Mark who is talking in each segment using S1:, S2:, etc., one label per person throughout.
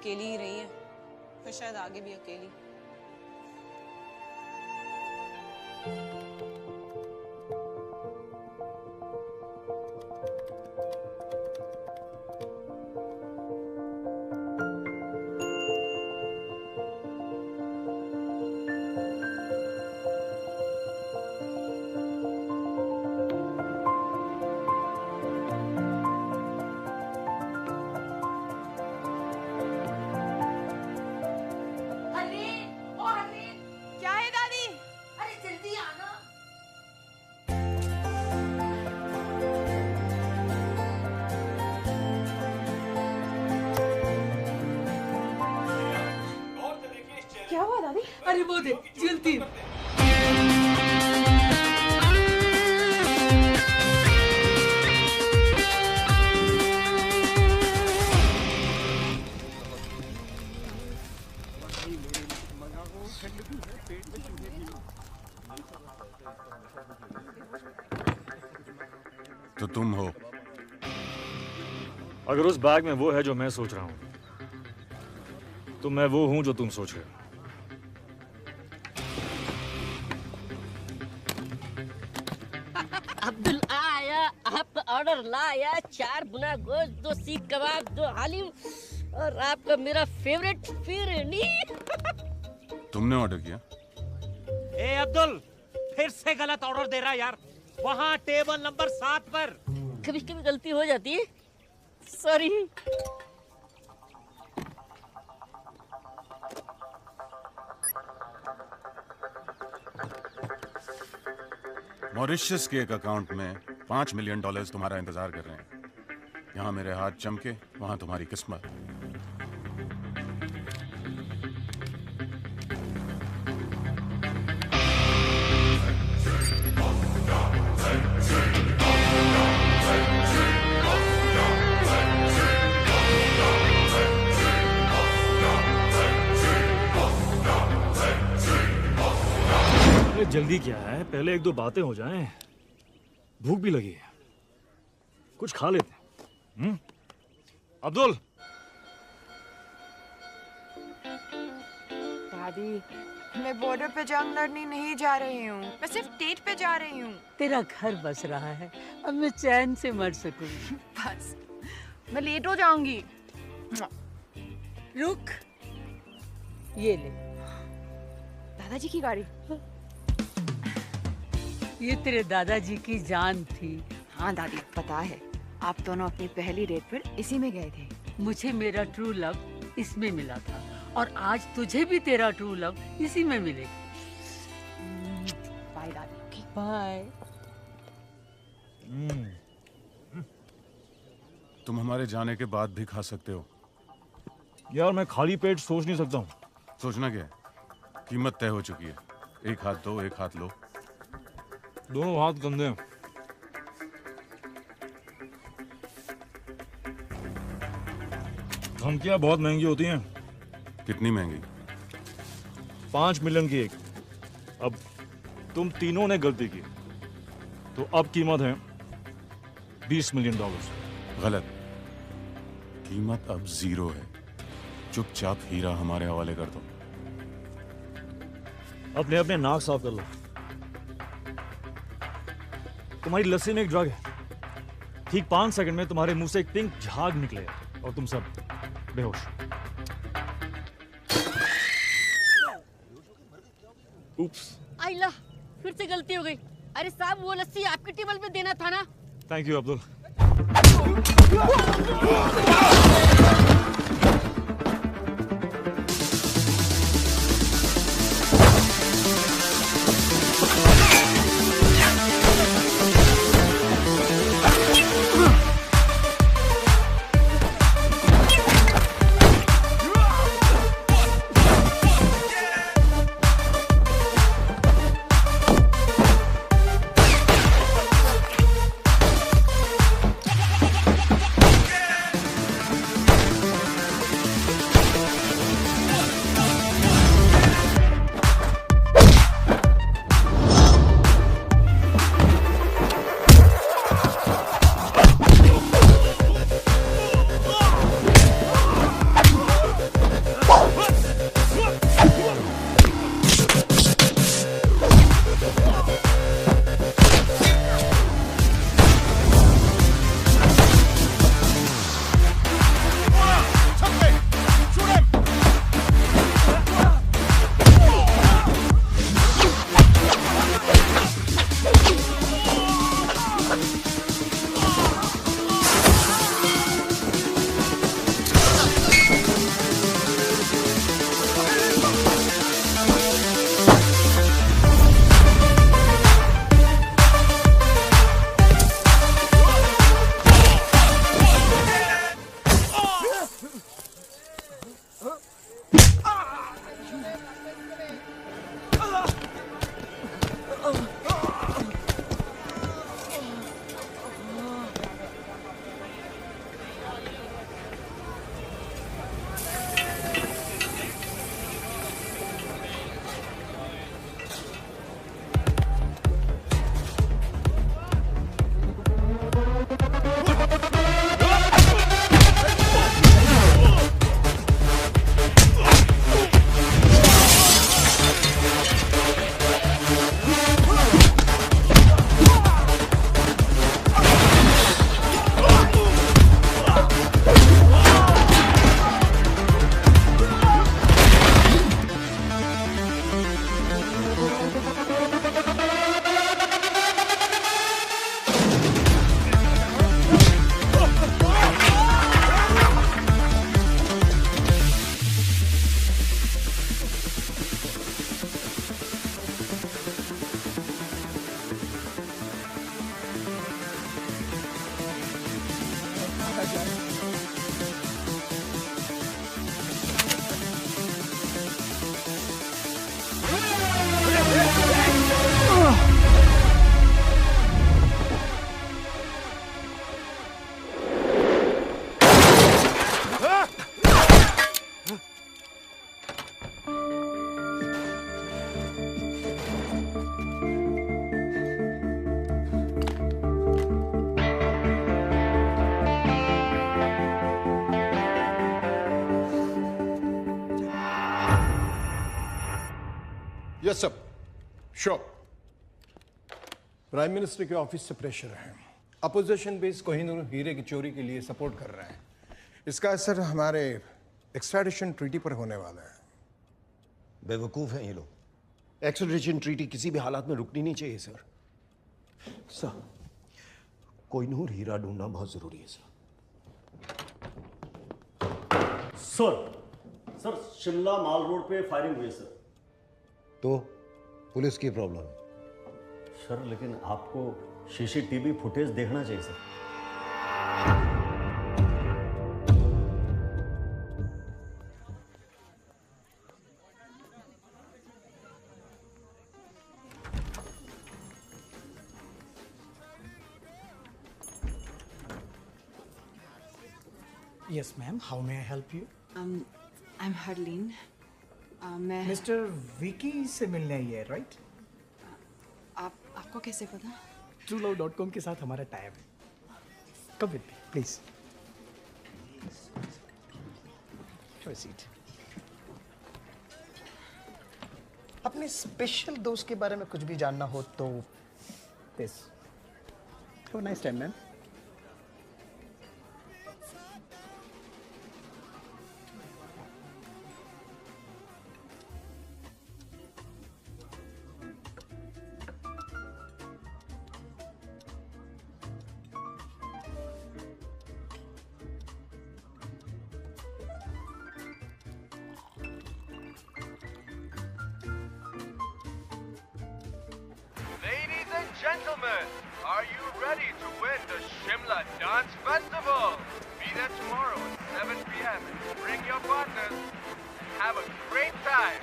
S1: अकेली ही रही हैं, और शायद आगे भी अकेली।
S2: क्या हुआ दादी?
S3: अरे वो दे जल्दी।
S4: तो तुम हो?
S5: अगर उस बैग में वो है जो मैं सोच रहा हूं, तो मैं वो हूं जो तुम सोच रहे हो।
S6: अब्दुल आया, आपका ऑर्डर लाया। 4 गुना गोश्त, 2 सीख कबाब, 2 हालिम और आपका मेरा फेवरेट फिरनी।
S4: तुमने ऑर्डर किया?
S7: ए अब्दुल, फिर से गलत ऑर्डर दे रहा यार। वहाँ टेबल नंबर 7 पर।
S6: कभी कभी गलती हो जाती है, सॉरी।
S4: मॉरिशस के एक अकाउंट में $5 मिलियन तुम्हारा इंतजार कर रहे हैं। यहाँ मेरे हाथ चमके, वहाँ तुम्हारी किस्मत।
S5: जल्दी क्या है, पहले 1-2 बातें हो जाएं। भूख भी लगी है, कुछ खा लेते हैं। अब्दुल।
S2: दादी, मैं बॉर्डर पे जंग लड़ने नहीं जा रही हूँ, मैं सिर्फ डेट पे जा रही हूँ।
S3: तेरा घर बस रहा है, अब मैं चैन से मर सकूं।
S2: बस, मैं लेट हो जाऊंगी।
S3: रुक, ये ले।
S2: दादाजी की गाड़ी।
S3: ये तेरे दादाजी की जान थी।
S2: हाँ दादी, पता है, आप दोनों अपनी पहली डेट पर इसी में गए थे।
S3: मुझे मेरा ट्रू लव इसमें मिला था, और आज तुझे भी तेरा ट्रू लव इसी में मिलेगा।
S2: बाय दादी।
S3: बाय।
S4: तुम हमारे जाने के बाद भी खा सकते हो।
S5: यार मैं खाली पेट सोच नहीं सकता हूँ।
S4: सोचना क्या है? कीमत तय हो चुकी है। एक हाथ दो, एक हाथ लो।
S5: दोनों हाथ गंदे हैं। धमकियां बहुत महंगी होती हैं।
S4: कितनी महंगी?
S5: 5 मिलियन की एक। अब तुम तीनों ने गलती की, तो अब कीमत है $20 मिलियन।
S4: गलत। कीमत अब 0 है। चुपचाप हीरा हमारे हवाले कर दो।
S5: अपने अपने नाक साफ कर लो। तुम्हारी लस्सी में एक ड्रग है। ठीक 5 सेकंड में तुम्हारे मुंह से एक पिंक झाग निकलेगा और तुम सब बेहोश। उप्स।
S6: आइला, फिर से गलती हो गई। अरे साहब, वो लस्सी आपके टेबल पे देना था ना।
S5: Thank you Abdul.
S8: Yes sir, sure. Prime minister के ऑफिस से प्रेशर है। अपोजिशन बेस कोहिनूर हीरे की चोरी के लिए सपोर्ट कर रहा है। इसका असर हमारे एक्सट्राडिशन ट्रीटी पर होने वाला है।
S9: बेवकूफ हैं ये लोग। एक्सट्राडिशन ट्रीटी किसी भी हालात में रुकनी नहीं चाहिए सर। सर, कोहिनूर हीरा ढूंढना बहुत जरूरी है सर।
S10: सर शिमला माल रोड पे फायरिंग हुई है सर।
S9: तो पुलिस की प्रॉब्लम है
S10: सर, लेकिन आपको सीसीटीवी फुटेज देखना चाहिए sir.
S11: Yes, ma'am. How may I help you?
S2: I'm Harleen. मैं
S11: Mr. Vicky से मिलने आई है, right?
S2: आपको कैसे पता?
S11: TrueLove.com के साथ हमारा टाइप है। Come with me, please. Have a seat. अपने स्पेशल दोस्त के बारे में कुछ भी जानना हो तो this. Have a nice time, ma'am.
S12: Ladies and gentlemen, are you ready to win the Shimla Dance Festival? Be there tomorrow at 7 p.m. Bring your partners and have a great time.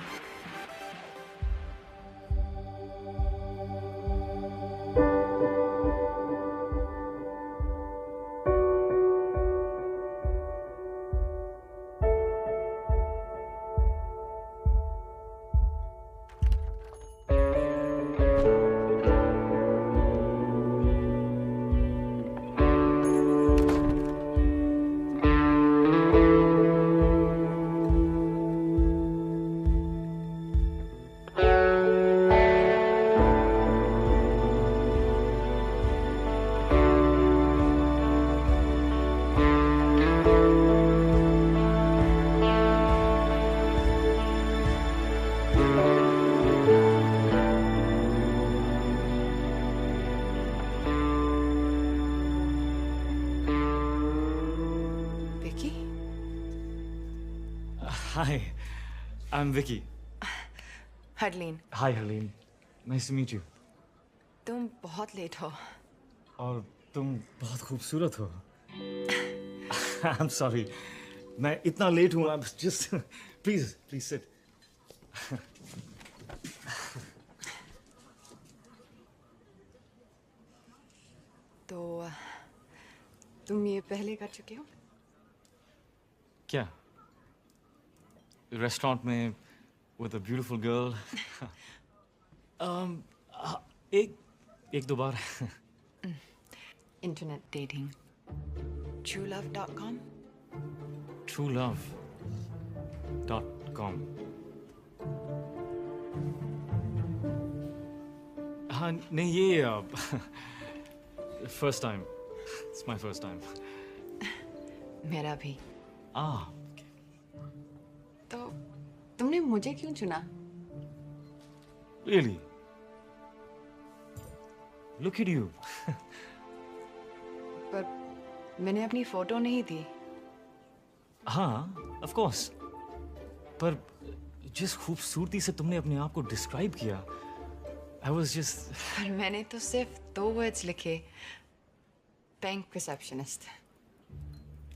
S2: Vicky?
S5: Hi, I'm Vicky.
S2: Harleen,
S5: Hi, Harleen. Nice to meet you.
S2: तुम बहुत late हो।
S5: और तुम बहुत खूबसूरत हो। I'm sorry. मैं इतना लेट हूँ। I'm just please sit.
S2: तो तुम ये पहले कर चुके हो?
S5: क्या? रेस्टोरेंट में with a beautiful girl. एक दो बार.
S2: Internet dating. TrueLove.com?
S5: TrueLove.com. हाँ नहीं ये first time. It's my first time.
S2: मेरा भी।
S5: Okay.
S2: तो तुमने मुझे क्यों चुना?
S5: Really? Look at you.
S2: पर मैंने अपनी फोटो नहीं दी।
S5: हाँ, of course. पर जिस खूबसूरती से तुमने अपने आप को डिस्क्राइब किया, I was just.
S2: पर मैंने तो सिर्फ 2 वर्ड्स लिखे, बैंक रिसेप्शनिस्ट।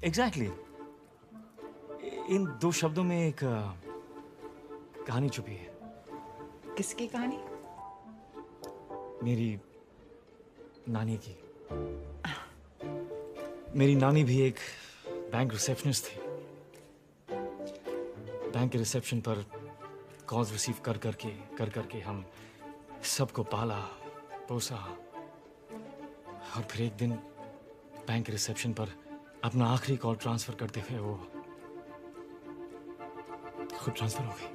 S5: Exactly. इन 2 शब्दों में एक कहानी छुपी है।
S2: किसकी कहानी?
S5: मेरी नानी की। मेरी नानी भी एक बैंक रिसेप्शनिस्ट थी। बैंक के रिसेप्शन पर कॉल्स रिसीव कर करके हम सबको पाला पोसा और फिर एक दिन बैंक रिसेप्शन पर अपना आखिरी कॉल ट्रांसफर करते हुए वो खुद ट्रांसफर हो गई।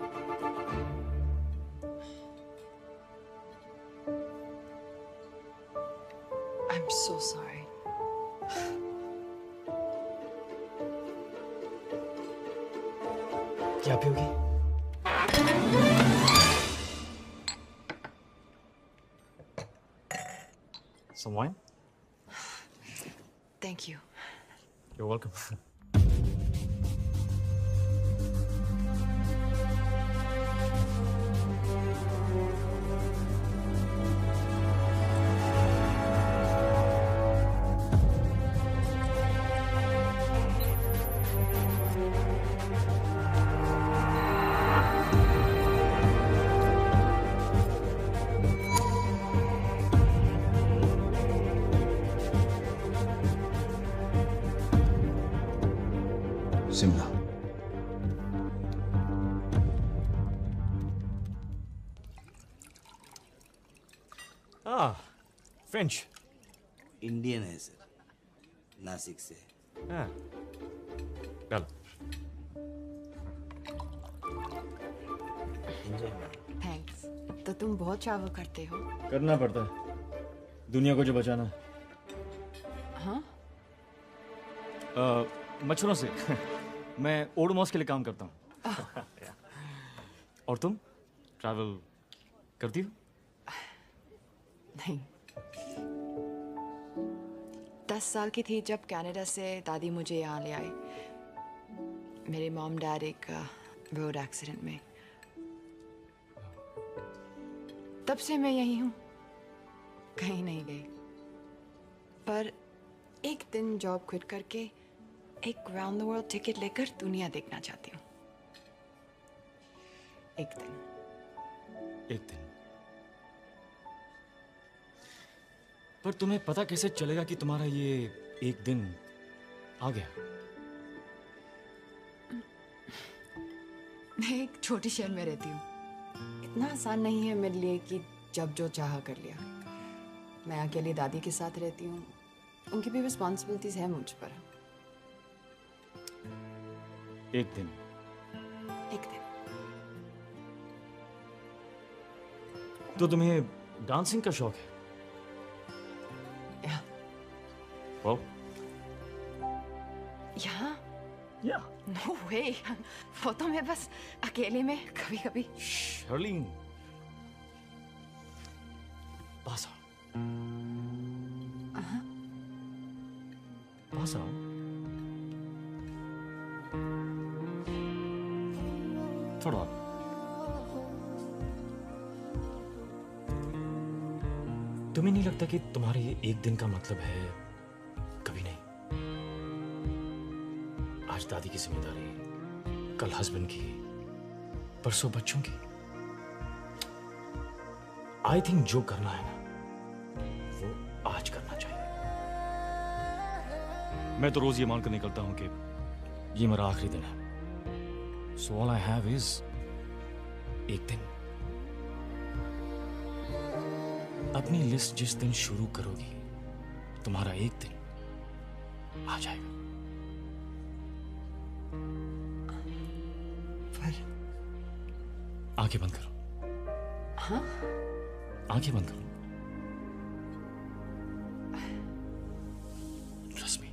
S2: so sorry.
S5: क्या पियोगी? Some wine?
S2: Thank you.
S5: You're welcome.
S9: Shimla.
S5: French.
S13: Indian है सर, नासिक से।
S5: हाँ, चलो।
S2: थैंक्स। तो तुम बहुत ट्रैवल करते हो?
S5: करना पड़ता है, दुनिया को जो बचाना।
S2: हाँ?
S5: मच्छरों से। मैं ओडोमॉस के लिए काम करता हूँ। और तुम ट्रैवल करती हो?
S2: नहीं। 10 साल की थी जब कनाडा से दादी मुझे यहाँ ले आई। मेरे मॉम डैड एक रोड एक्सीडेंट में। तब से मैं यही हूँ, कहीं नहीं गई। पर एक दिन जॉब क्विट करके एक राउंड द वर्ल्ड टिकट लेकर दुनिया देखना चाहती हूँ। एक दिन।
S5: एक दिन। पर तुम्हें पता कैसे चलेगा कि तुम्हारा ये एक दिन आ गया?
S2: मैं एक छोटी शहर में रहती हूँ। इतना आसान नहीं है मेरे लिए कि जब जो चाहा कर लिया। मैं अकेली दादी के साथ रहती हूँ, उनकी भी रिस्पॉन्सिबिलिटीज है मुझ पर।
S5: एक दिन।
S2: एक दिन।
S5: तो तुम्हें डांसिंग का शौक है?
S2: या।
S5: वाह।
S2: यहाँ?
S5: या।
S2: नो वे। वो तो मैं बस अकेले में कभी-कभी।
S5: शर्लिन। पास आओ। पास आओ। थोड़ा। तुम्हें नहीं लगता कि तुम्हारे ये एक दिन का मतलब है कभी नहीं? आज दादी की जिम्मेदारी, कल हस्बैंड की, परसों बच्चों की। आई थिंक जो करना है ना, वो आज करना चाहिए। मैं तो रोज ये मानकर निकलता हूं कि ये मेरा आखिरी दिन है। So all I have is एक दिन। अपनी लिस्ट जिस दिन शुरू करोगी, तुम्हारा एक दिन आ जाएगा।
S2: पर
S5: आंखें बंद करो।
S2: हाँ?
S5: आंखें बंद करो। Trust me.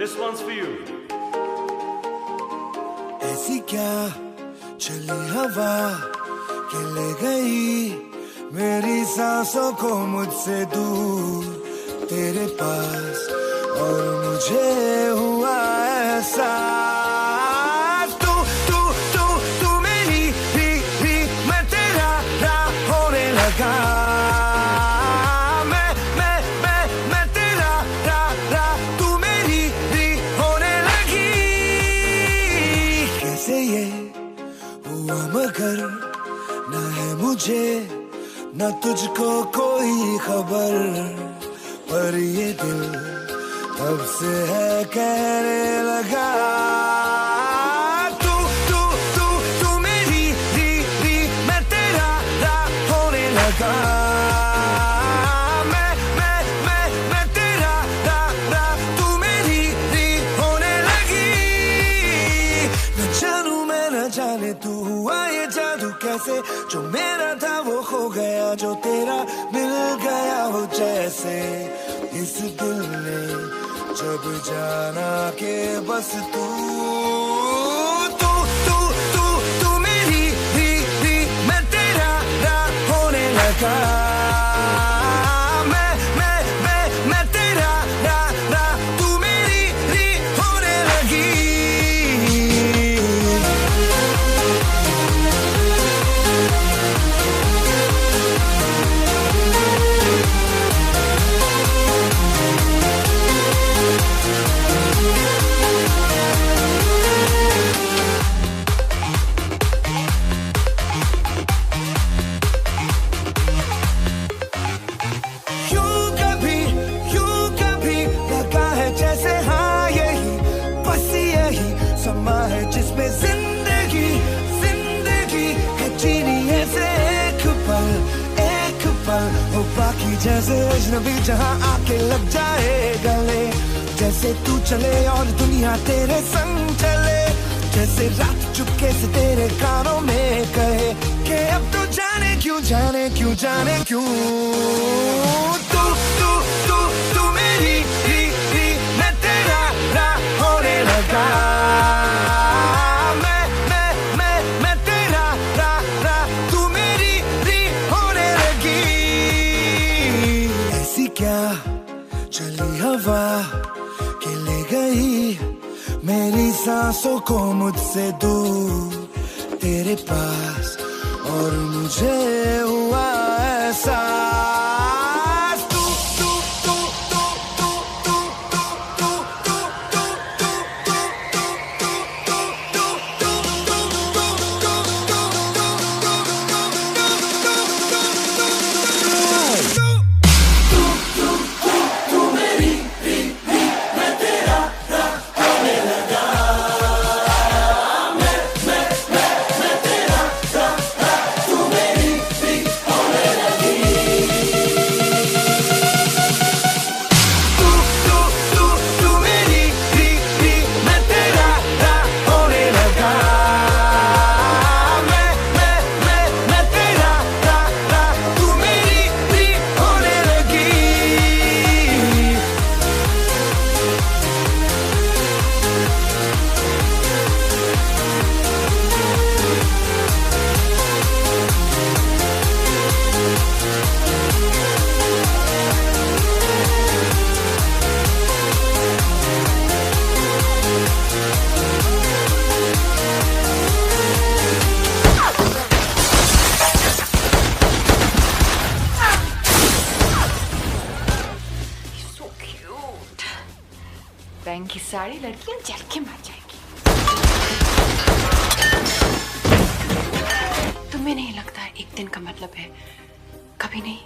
S14: This one's for you.
S15: ऐसी क्या चली हवा कि ले गई मेरी सांसों को मुझसे दूर तेरे पास, और मुझे हुआ एहसास तू तू तू तू मेरी भी मैं तेरा होने लगा। मगर न है मुझे न तुझको कोई खबर, पर ये दिल तब से है कहने लगा तू तू तू तू मेरी भी मैं तेरा होने लगा। मैं तेरा तू मेरी होने जो मेरा था वो खो गया, जो तेरा मिल गया हो जैसे इस दिल ने जब जाना के बस तू तू तू तू तू मेरी भी मैं तेरा होने लगा। मैं तेरा तू मेरी होने लगी। जिसमें जिंदगी जिंदगी है जीनी ऐसे एक पल हो बाकी जैसे अजनबी जहां आके लग जाए गले। जैसे तू चले और दुनिया तेरे संग चले, जैसे रात चुपके से तेरे कानों में कहे कि अब तो जाने क्यों तू तू तू तू मेरी मैं तेरा होने लगा। क्या चली हवा के ले गई मेरी सांसों को मुझसे दूर तेरे पास, और मुझे हुआ एहसास।
S2: बैंक की सारी लड़कियां जल के मर जाएंगी। तुम्हें नहीं लगता एक दिन का मतलब है कभी नहीं?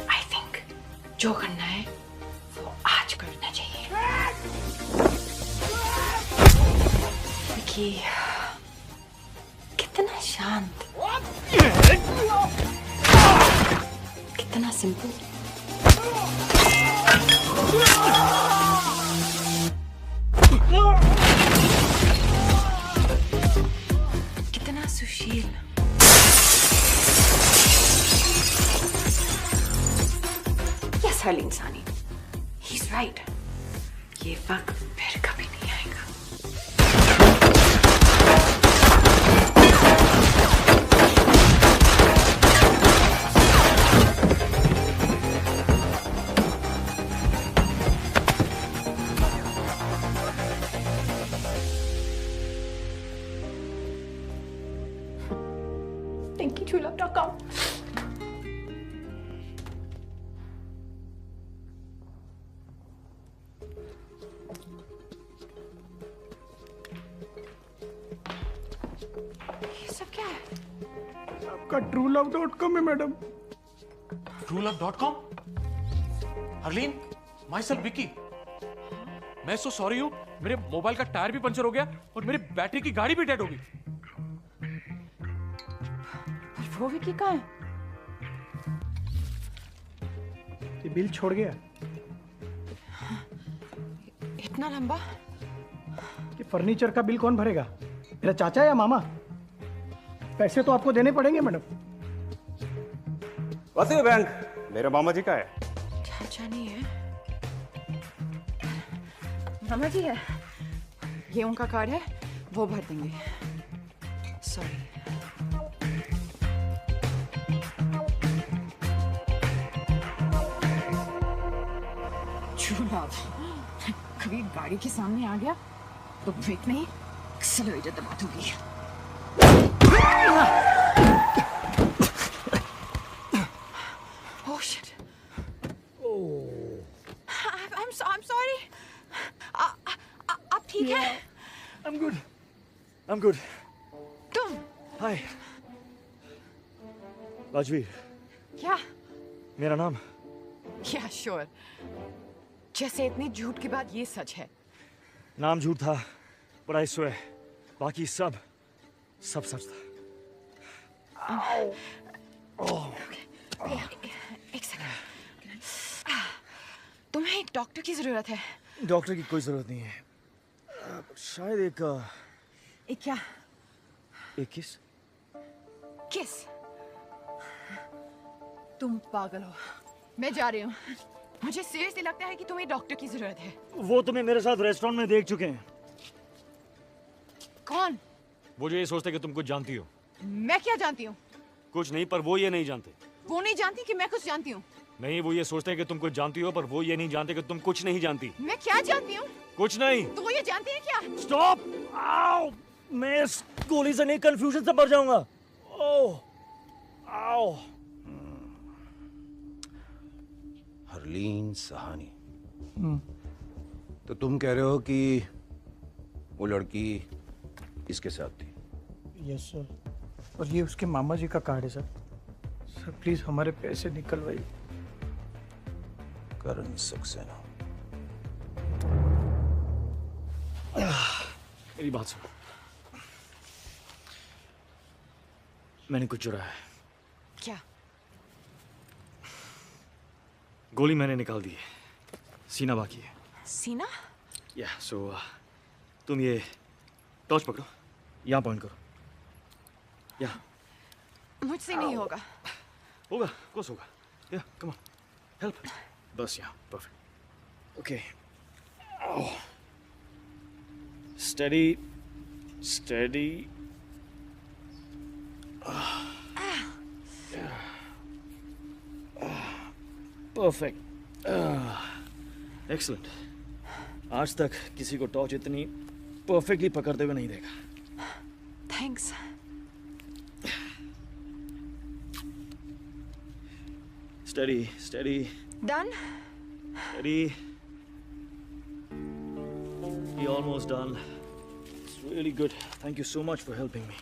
S2: आई थिंक जो करना है वो आज करना चाहिए। विकी कितना शांत, कितना सिंपल। कितना सुशील। यस हर इंसानी, ही इज राइट। ये वक्त फिर कभी नहीं आएगा। Thank you, truelove.com. ये सब क्या है?
S14: आपका truelove.com है madam.
S7: truelove.com? Harleen, myself Vicky. मैं सो सॉरी हूँ, मेरे मोबाइल का टायर भी पंचर हो गया और मेरी बैटरी की गाड़ी भी डेड हो गई।
S2: वो विकी कहाँ है?
S11: ये बिल छोड़ गया।
S2: इतना लंबा?
S11: कि फर्नीचर का बिल कौन भरेगा, मेरा चाचा या मामा? पैसे तो आपको देने पड़ेंगे मैडम।
S16: वैसे बैंक मेरे मामा जी का है।
S2: चाचा नहीं है, मामा जी है। ये उनका कार्ड है, वो भर देंगे। सॉरी। कभी गाड़ी के सामने आ गया तो ब्रेक नहीं, एक्सेलरेटर दबा दूंगी। Oh shit. I'm sorry. आप ठीक हैं?
S5: I'm good. I'm good.
S2: तुम?
S5: Hi. राजवीर।
S2: क्या?
S5: मेरा नाम?
S2: Yeah, sure. जैसे इतनी झूठ के बाद ये सच है।
S5: नाम झूठ था, but I swear, बाकी सब सच था।
S2: एक सेकंड। तुम्हें एक डॉक्टर की जरूरत है।
S5: डॉक्टर की कोई जरूरत नहीं है। शायद एक
S2: क्या?
S5: एक किस?
S2: किस? तुम पागल हो। मैं जा रही हूँ। मुझे सीरियसली लगता है कि तुम्हें डॉक्टर की जरूरत है।
S5: वो तुम्हें मेरे साथ रेस्टोरेंट में देख चुके हैं।
S2: कौन?
S5: वो जो ये सोचते कि तुम कुछ जानती हो।
S2: मैं क्या जानती हूँ?
S5: कुछ नहीं, पर वो ये नहीं जानते।
S2: वो नहीं जानती कि मैं कुछ जानती हूँ।
S5: नहीं, वो ये सोचते हैं कि तुम कुछ जानती हो, पर वो ये नहीं जानते कि तुम कुछ नहीं जानती।
S2: मैं क्या जानती हूँ?
S5: कुछ नहीं।
S2: तो वो ये जानती है क्या?
S5: स्टॉप! आओ! मैं इस गोली से नहीं, कंफ्यूजन से मर जाऊंगा। ओह! आओ!
S9: हरलीन सहानी। तो तुम कह रहे हो कि वो लड़की इसके साथ थी?
S11: यस सर, और ये उसके मामा जी का कार्ड है सर। सर प्लीज हमारे पैसे निकलवाइए।
S9: करण सक्सेना।
S5: मेरी बात सुनो। मैंने कुछ चुराया है।
S2: क्या?
S5: गोली मैंने निकाल दी है, सीना बाकी है।
S2: सीना?
S5: या सो तुम ये टॉर्च पकड़ो, यहाँ पॉइंट करो। या
S2: मुझसे नहीं होगा।
S5: होगा, कोस होगा। या कम ऑन, हेल्प। बस यहाँ, perfect. Okay, steady steady. Perfect, excellent. आज तक किसी को टॉर्च इतनी परफेक्टली पकड़ते हुए नहीं देखा।
S2: Thanks.
S5: Steady steady.
S2: Done?
S5: Steady. You're almost done. It's really good. Thank you so much for helping me.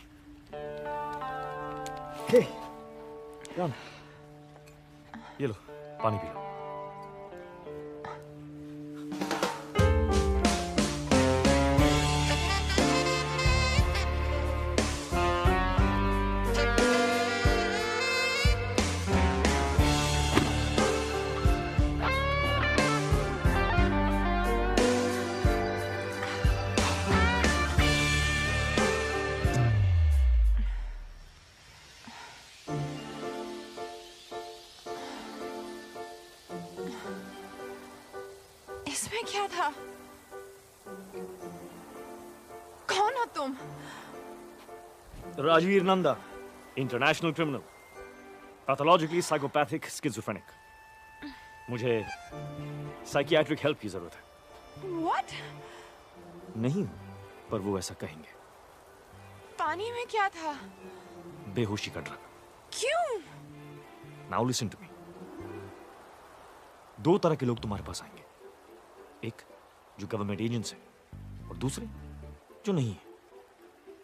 S5: Hey, Ram. ये लो, पानी पी लो।
S2: इसमें क्या था? कौन हो तुम?
S5: Rajveer Nanda, international criminal, pathologically psychopathic schizophrenic. मुझे साइकियाट्रिक हेल्प की जरूरत है।
S2: What?
S5: नहीं, पर वो ऐसा कहेंगे।
S2: पानी में क्या था?
S5: बेहोशी का ड्रग।
S2: क्यों?
S5: Now listen to me. दो तरह के लोग तुम्हारे पास आएंगे, एक जो गवर्नमेंट एजेंट्स हैं और दूसरे जो नहीं है।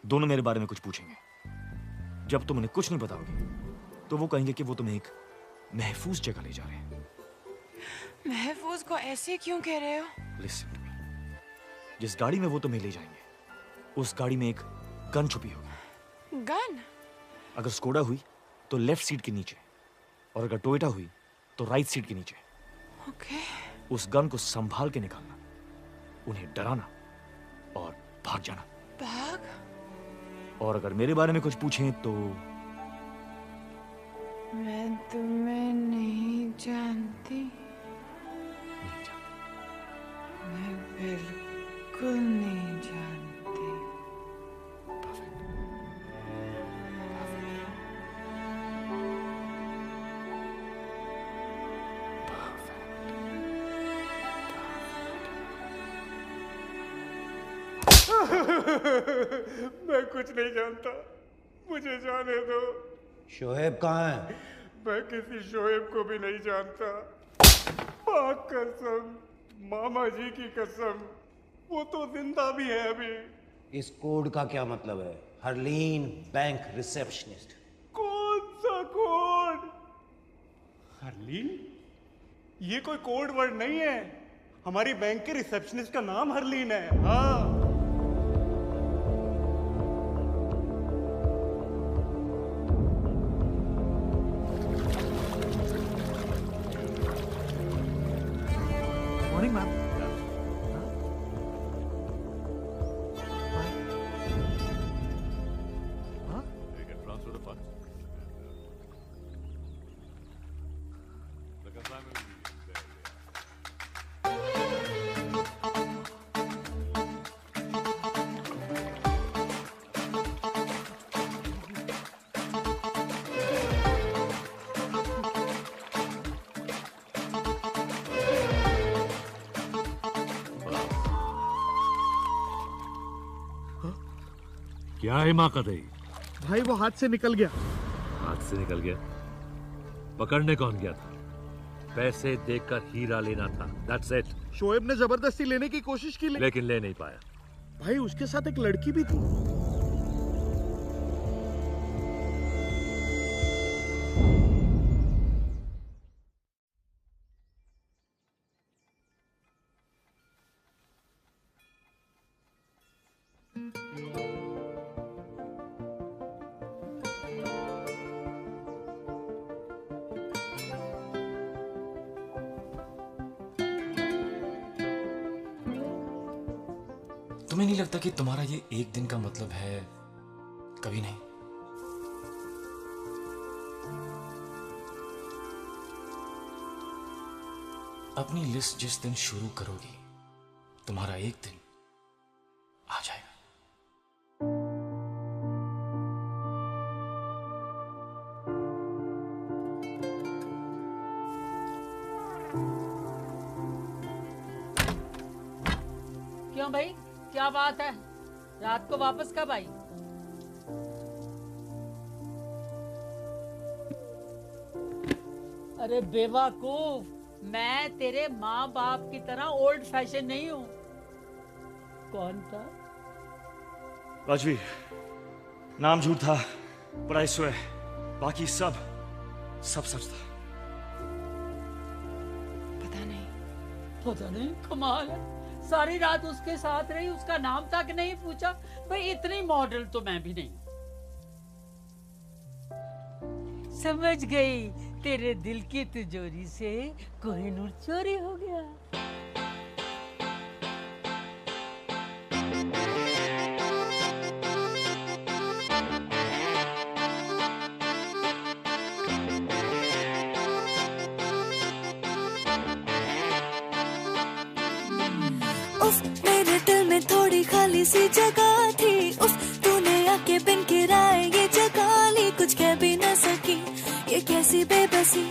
S5: दोनों मेरे बारे में कुछ पूछेंगे। जब तुम उन्हें कुछ नहीं बताओगे तो वो कहेंगे कि वो तुम्हें एक महफूज जगह ले जा रहे हैं।
S2: महफूज को ऐसे क्यों कह रहे हो?
S5: Listen to me. जिस गाड़ी में वो तुम्हें ले जाएंगे उस गाड़ी में एक गन छुपी होगी।
S2: गन?
S5: अगर स्कोडा हुई तो लेफ्ट सीट के नीचे, और अगर टोयोटा हुई तो राइट सीट के नीचे।
S2: ओके।
S5: उस गन को संभाल के निकालना, उन्हें डराना और भाग जाना।
S2: भाग?
S5: और अगर मेरे बारे में कुछ पूछें तो
S2: मैं तुम्हें नहीं जानती। मैं बिल्कुल नहीं जानती।
S14: मैं कुछ नहीं जानता, मुझे जाने दो।
S9: शोएब कहाँ है?
S14: मैं किसी शोएब को भी नहीं जानता। पाक कसम, मामा जी की कसम, वो तो जिंदा भी है अभी।
S9: इस कोड का क्या मतलब है? Harleen bank receptionist.
S14: कौन सा कोड? हरलीन? ये कोई कोड वर्ड नहीं है। हमारी बैंक के रिसेप्शनिस्ट का नाम हरलीन है। हाँ।
S5: Morning ma'am.
S17: क्या है माँ कदई?
S14: भाई वो हाथ से निकल गया।
S17: हाथ से निकल गया? पकड़ने कौन गया था? पैसे देकर हीरा लेना था। That's it.
S14: शोएब ने जबरदस्ती लेने की कोशिश की
S17: लेकिन ले नहीं पाया।
S14: भाई उसके साथ एक लड़की भी थी।
S5: तुम्हें नहीं लगता कि तुम्हारा ये एक दिन का मतलब है कभी नहीं? अपनी लिस्ट जिस दिन शुरू करोगी, तुम्हारा एक दिन आ जाएगा।
S3: क्यों भाई, क्या बात है? रात को वापस कब आई? अरे बेवकूफ, मैं तेरे माँ बाप की तरह ओल्ड फैशन नहीं हूँ। कौन था?
S5: राजवीर, नाम झूठ था, पढ़ाई स्वयं, बाकी सब सच था।
S3: पता नहीं, कमाल है। सारी रात उसके साथ रही, उसका नाम तक नहीं पूछा। भाई इतनी मॉडल तो मैं भी नहीं। समझ गई, तेरे दिल की तिजोरी से कोहिनूर चोरी हो गया।
S18: मेरे दिल में थोड़ी खाली सी जगह थी। उफ, तूने आके बिन किराए ये जगह ली। कुछ कह भी न सकी, ये कैसी बेबसी।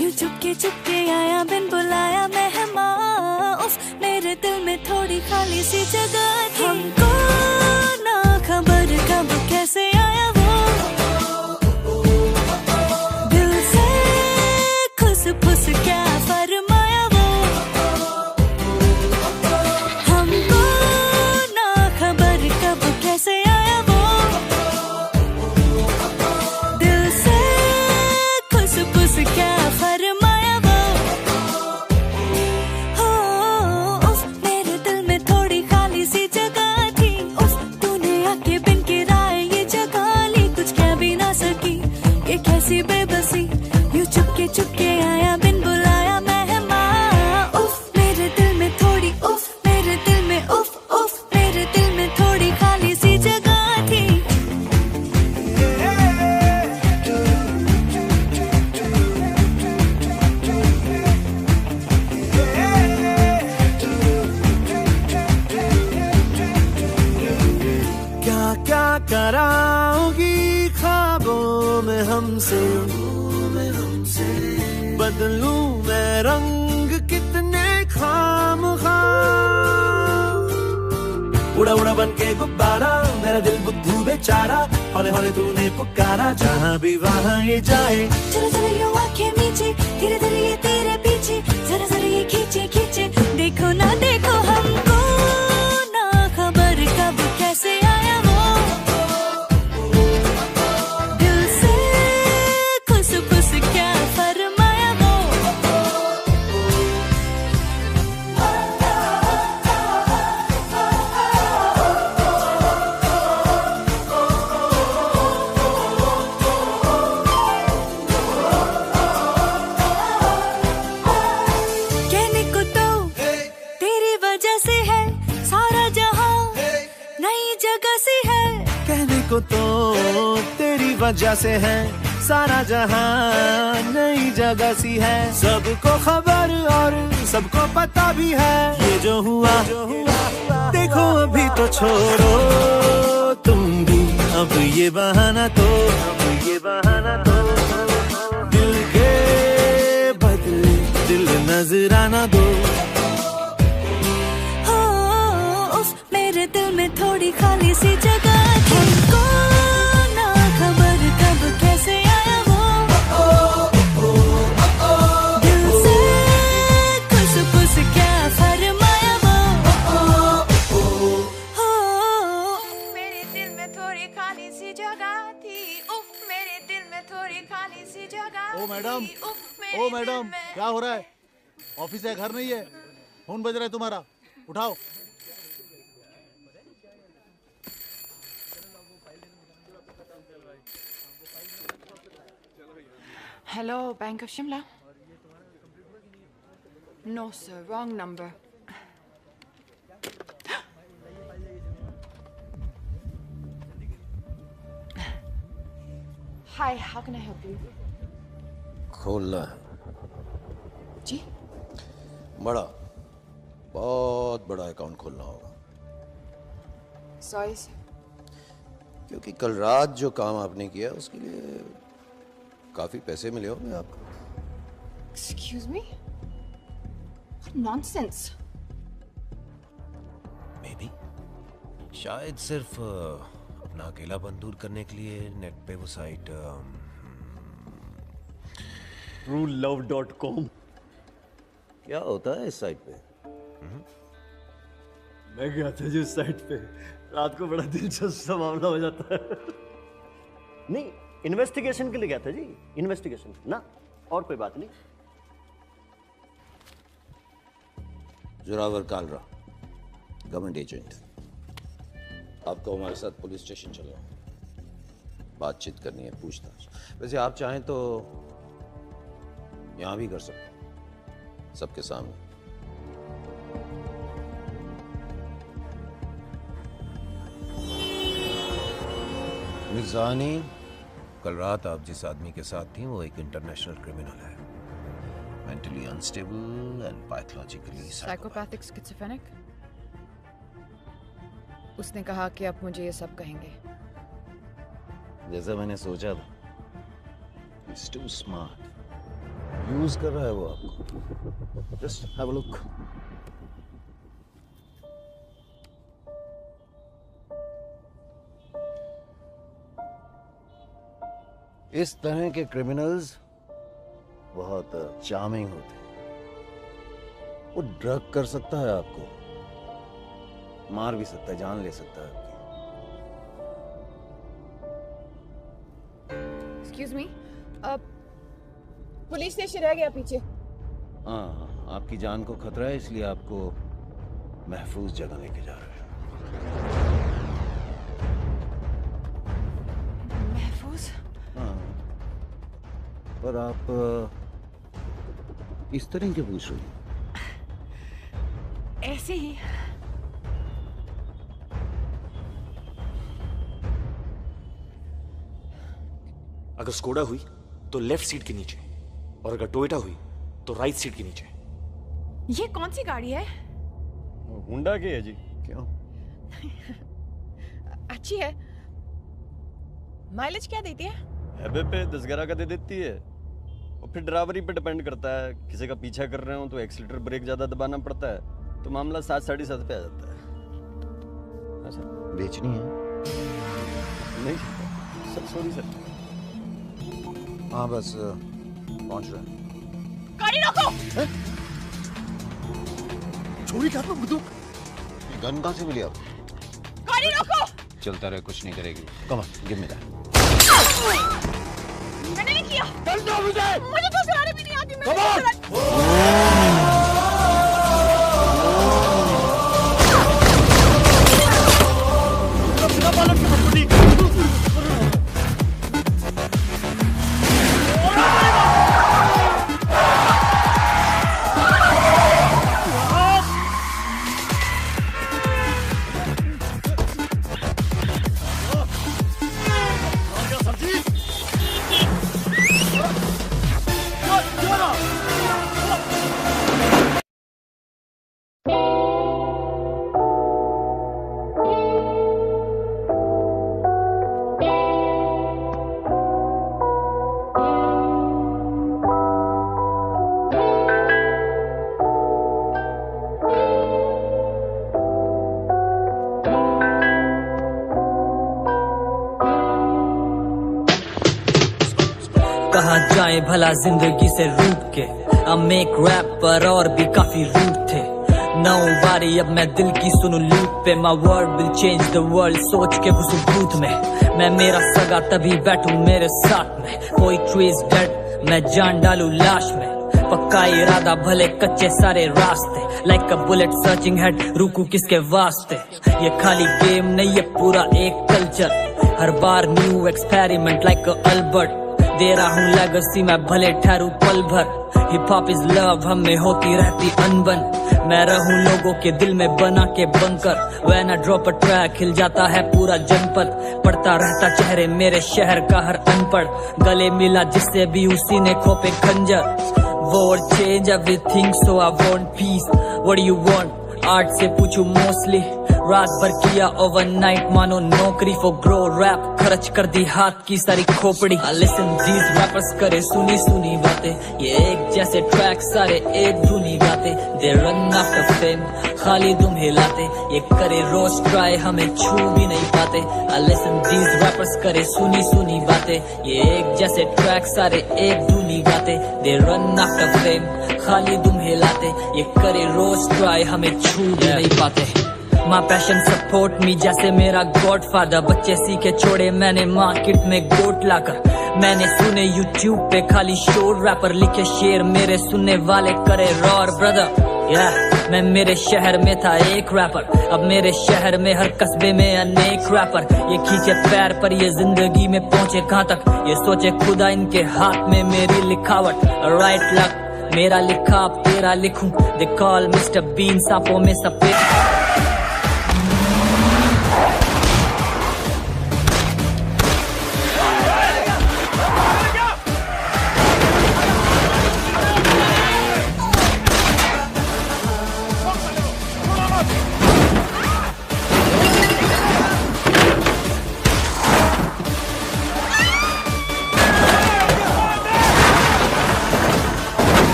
S18: यूं चुपके आया बिन बुलाया मेहमान। उफ, मेरे दिल में थोड़ी खाली सी जगह थी। हमको ना खबर कब कैसे आया वो, दिल से खुस फुस क्या फरमाया वो। हमको ना खबर कब कैसे
S15: क्या कराओगी ख्वाबों में हमसे, बदलूं मैं रंग कितने खामखा। उड़ा उड़ा बन के गुब्बारा, मेरा दिल बुद्धू बेचारा, हौले हौले तूने पुकारा, जहाँ भी वहाँ ये जाए।
S18: चलो चलो ये आंखें मीचे, धीरे धीरे ये तेरे पीछे, जरा जरा ये खींचे खींचे, देखो ना देखो हमको ना खबर कब कैसे आया वो, दिल से खुश खुश क्या फरमाया वो। कहने को तो तेरी वजह से है सारा जहां, नई जगह से है।
S15: कहने को तो तेरी वजह से है सारा जहां, नई जगह सी है। सबको खबर और सबको पता भी है, ये जो हुआ देखो अभी तो छोड़ो तुम भी, अब ये बहाना तो, दिल के बदले दिल नजराना दो।
S18: हो उफ मेरे दिल में थोड़ी खाली सी जगह थी, को ना खबर कब कैसे आया वो, दिल से खुश खुश क्या फरमाया वो। हो
S2: मेरे दिल में थोड़ी खाली सी जगह थी, उफ मेरे दिल में थोड़ी खाली सी जगह।
S19: ओ मैडम, ओ मैडम, क्या हो रहा है? ऑफिस है, घर नहीं है, फोन बज रहा है तुम्हारा, उठाओ।
S2: Hello, Bank of Shimla. No, sir, wrong number. Hi, how can I help you?
S9: खोलना है
S2: जी?
S9: बड़ा, बहुत बड़ा अकाउंट खोलना होगा,
S2: Sorry, sir.
S9: क्योंकि कल रात जो काम आपने किया उसके लिए काफी पैसे मिले होंगे आपको।
S2: Excuse me? What nonsense.
S9: Maybe. शायद सिर्फ अपना अकेलापन दूर करने के लिए नेट पे वो साइट
S10: truelove.com
S9: क्या होता है इस साइट पे?
S10: मैं गया था जी उस साइट पे, रात को बड़ा दिलचस्प सा मामला हो जाता है। नहीं, इन्वेस्टिगेशन के लिए गया था जी, इन्वेस्टिगेशन ना, और कोई बात नहीं।
S9: जोरावर कालरा, गवर्नमेंट एजेंट, आपको हमारे साथ पुलिस स्टेशन चलो, बातचीत करनी है, पूछताछ। वैसे आप चाहें तो यहां भी कर सकते, सबके सामने। मिर्जानी, कल रात आप जिस आदमी के साथ थी वो एक इंटरनेशनल क्रिमिनल है, mentally unstable and pathologically
S2: Psychopathic schizophrenic? उसने कहा कि आप मुझे ये सब कहेंगे।
S9: जैसा मैंने सोचा था, He's too smart. यूज कर रहा है वो आपको। Just have a look. इस तरह के क्रिमिनल्स बहुत चार्मिंग होते हैं। वो ड्रग कर सकता है आपको, मार भी सकता है, जान ले सकता है आपकी।
S2: Excuse me, पुलिस स्टेशन रह गया पीछे।
S9: हाँ, आपकी जान को खतरा है, इसलिए आपको महफूज जगह लेके जा रहे हैं।
S2: महफूज?
S9: हाँ, पर आप इस तरह के पूछ रही हैं?
S2: ऐसे ही।
S5: अगर स्कोडा हुई तो लेफ्ट सीट के नीचे, और अगर टोयोटा हुई तो राइट सीट के नीचे।
S2: ये कौन सी गाड़ी है?
S10: हुंडा की है जी।
S9: क्यों?
S2: अच्छी है,
S1: माइलेज क्या देती है?
S10: हैबे पे 10-11 का दे देती है। और फिर ड्राइवरी पे डिपेंड करता है, किसी का पीछा कर रहे हो तो एक्सीलेटर ब्रेक ज़्यादा दबाना पड़ता है, तो मामला 7-7.5 पे आ जाता है। अच्छा,
S9: बेचनी है?
S10: नहीं सर, सॉरी सर।
S9: हाँ बस पहुंच रहे हैं।
S1: गाड़ी रोको।
S9: चोरी का बंदूक, गन कहाँ से मिली आपको?
S1: गाड़ी रोको।
S9: चलता रहे, कुछ नहीं करेगी। Come on, give me that.
S1: मैंने नहीं किया। चल दो मुझे तो चलाने भी नहीं आती।
S20: कहाँ जाए भला जिंदगी से रूठ के। अब मेक रैप पर और भी काफी रूट थे। नौ बारी अब मैं दिल की सुनूं लूप पे। My word will change the world, सोच के घुसूं भूत में। मैं मेरा सगा तभी बैठूं मेरे साथ में। कोई ट्रीज डेड, मैं जान डालूं लाश में। पक्का इरादा भले कच्चे सारे रास्ते। Like a bullet searching head, रुकू किसके वास्ते। ये खाली गेम नहीं, ये पूरा एक कल्चर। हर बार न्यू एक्सपेरिमेंट लाइक अल्बर्ट। दे रहा हूँ लेगेसी मैं भले ठहरू पल भर। हिप हॉप इज लव, हम में होती रहती अनबन। मैं रहूं लोगों के दिल में बना के bunker. When I drop a track, हिल जाता है पूरा जनपद। पढ़ता रहता चेहरे मेरे शहर का हर अनपढ़। गले मिला जिससे भी उसी ने खोपे खंजर। War change everything so I want peace. What do you want? Art से पूछूं मोस्टली। रात भर किया ओवरनाइट मानो नौकरी फॉर ग्रो रैप। खर्च कर दी हाथ की सारी खोपड़ी। I listen these rappers करे सुनी सुनी बातें। ये एक जैसे ट्रैक सारे एक धुनी गाते। They run after fame, खाली दुम हिलाते। ये करे रोज ट्राई, हमें छू भी नहीं पाते। I listen these rappers करे सुनी सुनी बातें। ये एक जैसे ट्रैक सारे एक धुनी गाते। They run after fame, खाली दुम हिलाते। ये करे रोज ट्राई, हमें छू भी नहीं पाते। माँ पैशन सपोर्ट मी जैसे मेरा गॉडफादर। बच्चे सीखे छोड़े मैंने मार्केट में गोट लाकर। मैंने सुने यूट्यूब पे खाली शोर रैपर लिखे शेर। मेरे सुनने वाले करे रॉर ब्रदर। मैं मेरे शहर में था एक रैपर। अब मेरे शहर में हर कस्बे में अनेक रैपर। ये खींचे पैर पर ये जिंदगी में पहुंचे कहाँ तक। ये सोचे खुदा इनके हाथ में मेरी लिखावट। राइट लक मेरा लिखा अब तेरा लिखूं। दे कॉल मिस्टर बीन, सांपों में सफेद।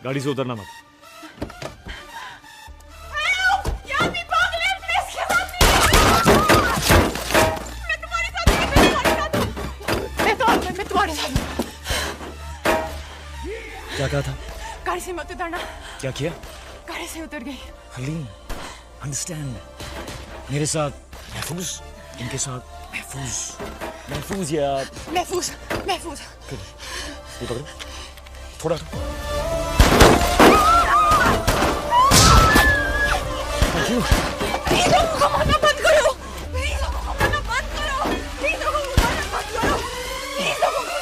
S5: गाड़ी से उतरना मत।
S2: मारे साहब।
S5: क्या कहा था?
S2: गाड़ी से मत उतरना।
S5: क्या किया?
S2: गाड़ी से उतर गई।
S5: हरलीन, अंडरस्टैंड, मेरे साथ महफूज, इनके साथ महफूज, महफूज या
S2: महफूज, महफूज।
S5: ये पकड़ो, थोड़ा
S2: प्लीज लोगों को मारना बंद करो। प्लीज लोगों को मारना बंद करो। प्लीज लोगों को मारना बंद करो। प्लीज लोगों को।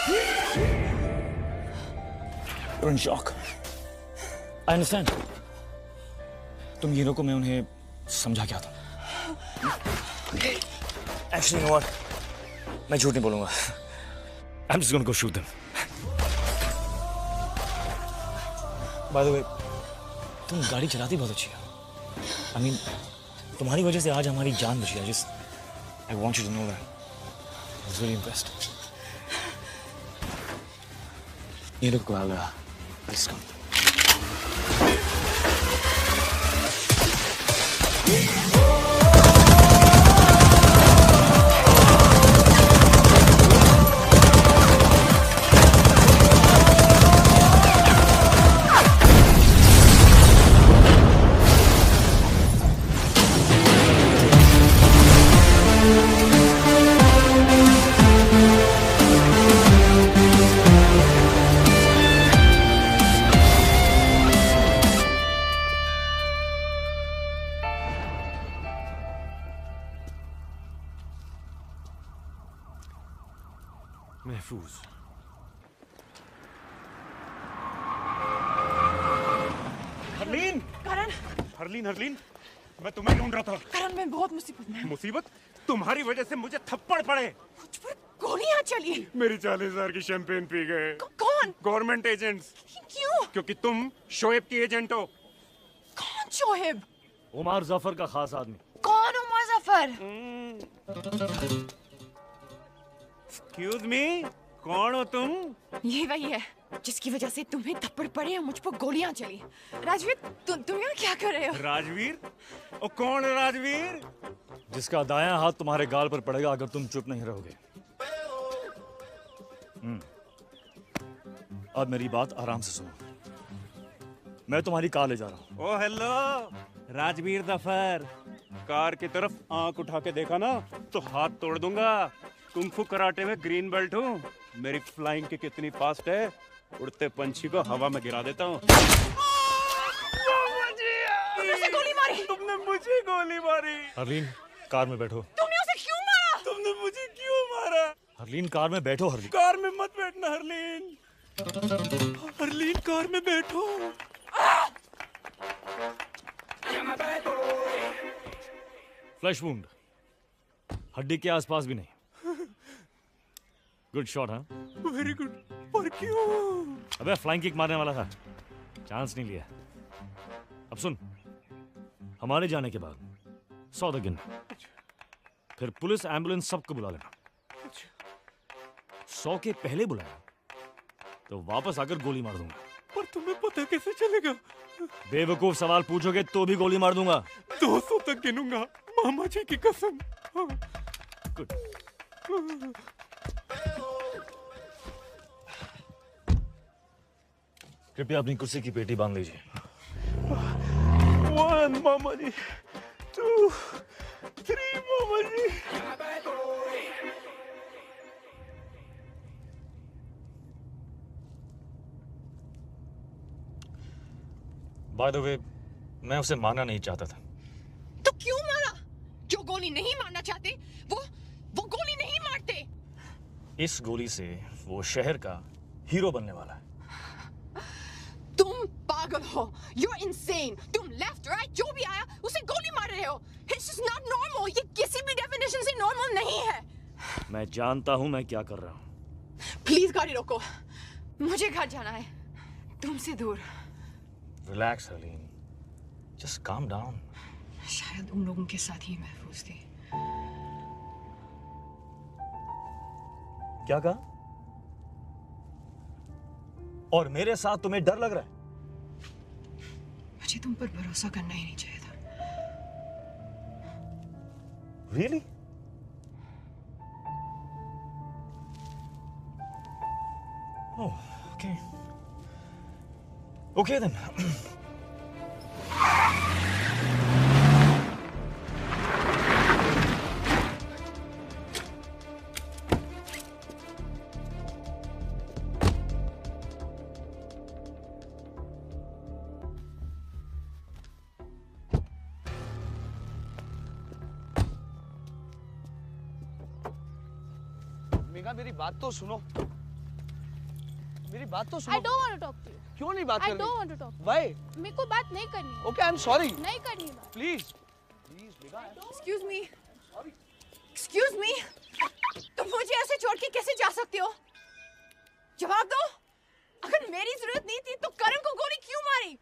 S5: You're in shock. I understand. तुम हीरो को मैं उन्हें समझा क्या था? Actually, you know what? मैं झूठ नहीं बोलूंगा. I'm just gonna go shoot them. By the way, तुम गाड़ी चलाती बहुत अच्छी है. I mean, तुम्हारी वजह से आज हमारी जान बची है. I want you to know that. I was really impressed. ये लोग को Please come.
S7: महफूज। हरलीन!
S2: करण!
S14: हरलीन, हरलीन, मैं तुम्हें ढूंढ रहा था।
S2: करण, मैं बहुत मुसीबत में हूँ।
S14: मुसीबत? तुम्हारी वजह से मुझे थप्पड़ पड़े।
S2: मुझ पर गोलियां चली।
S14: मेरी 40,000 की शैंपेन पी गए।
S2: कौन?
S14: Government agents.
S2: क्यों?
S14: क्योंकि तुम शोएब की एजेंट हो।
S2: कौन शोएब?
S5: उमर जफर का खास आदमी।
S2: कौन उमर जफर?
S14: एक्सक्यूज मी, कौन हो तुम?
S2: ये वही है जिसकी वजह से तुम्हें थप्पड़ पड़े और मुझ पर गोलियां चली। राजवीर, तुम यहाँ क्या कर रहे हो?
S14: राजवीर? और कौन है राजवीर?
S5: जिसका दायां हाथ तुम्हारे गाल पर पड़ेगा अगर तुम चुप नहीं रहोगे। अब मेरी बात आराम से सुनो। मैं तुम्हारी कार ले जा रहा हूँ।
S14: ओ हेलो, राजवीर जफर। कार की तरफ आंख उठा के देखा ना तो हाथ तोड़ दूंगा। कुंफू कराटे में ग्रीन बेल्ट हूँ। मेरी फ्लाइंग की कितनी फास्ट है, उड़ते पंछी को हवा में गिरा देता हूँ।
S2: तुमने गोली मारी।
S14: तुमने मुझे गोली मारी।
S5: हरलीन, कार में बैठो।
S2: तुमने उसे क्यों मारा?
S14: तुमने मुझे क्यों मारा?
S5: हरलीन, कार में बैठो। हरलीन,
S14: कार में मत बैठना। हरलीन, हरलीन, कार में बैठो।
S5: फ्लैश वुंड, हड्डी के आसपास भी नहीं। गुड शॉट, हाँ?
S14: Very good. पर क्यों?
S5: अबे फ्लाइंग किक मारने वाला था, चांस नहीं लिया। अब सुन, हमारे जाने के बाद 100 तक गिन, फिर पुलिस एम्बुलेंस सबको बुला लेना। 100 के पहले बुलाया तो वापस आकर गोली मार दूंगा।
S14: पर तुम्हें पता कैसे चलेगा?
S5: बेवकूफ सवाल पूछोगे तो भी गोली मार दूंगा।
S14: 200 तक गिनूंगा, मामा जी की कसम।
S5: गुड। कृपया अपनी कुर्सी की पेटी बांध लीजिए।
S14: 1 मामा जी, 2, 3 मामा जी।
S5: बाय द वे, मैं उसे मारना नहीं चाहता था।
S2: तो क्यों मारा? जो गोली नहीं मारना चाहते वो गोली नहीं मारते।
S5: इस गोली से वो शहर का हीरो बनने वाला है।
S2: तुम पागल हो। You're insane. तुम लेफ्ट राइट जो भी आया उसे गोली मार रहे हो। It's just not normal. ये किसी भी डेफिनेशन से नॉर्मल नहीं है।
S5: मैं जानता हूं मैं क्या कर रहा हूं।
S2: प्लीज गाड़ी रोको, मुझे घर जाना है, तुमसे दूर।
S5: Relax Harleen, just calm down.
S2: शायद उन लोगों के साथ ही महफूज थी।
S5: क्या कहा? और मेरे साथ तुम्हें डर लग रहा है?
S2: मुझे तुम पर भरोसा करना ही नहीं चाहिए था।
S5: Really? Oh, okay. Okay then.
S11: Megha मेरी बात तो सुनो, मेरी बात तो सुनो।
S1: I don't want to talk to you.
S11: क्यों नहीं बात करनी?
S1: I don't want to talk.
S11: Why?
S1: मेरे को बात नहीं करनी है।
S11: Okay, I'm sorry.
S1: नहीं करनी है बात।
S11: Please, please Megha.
S2: Excuse me. Excuse me. तुम मुझे ऐसे छोड़ के कैसे जा सकते हो? जवाब दो। अगर मेरी जरूरत नहीं थी तो करण को गोली क्यों मारी?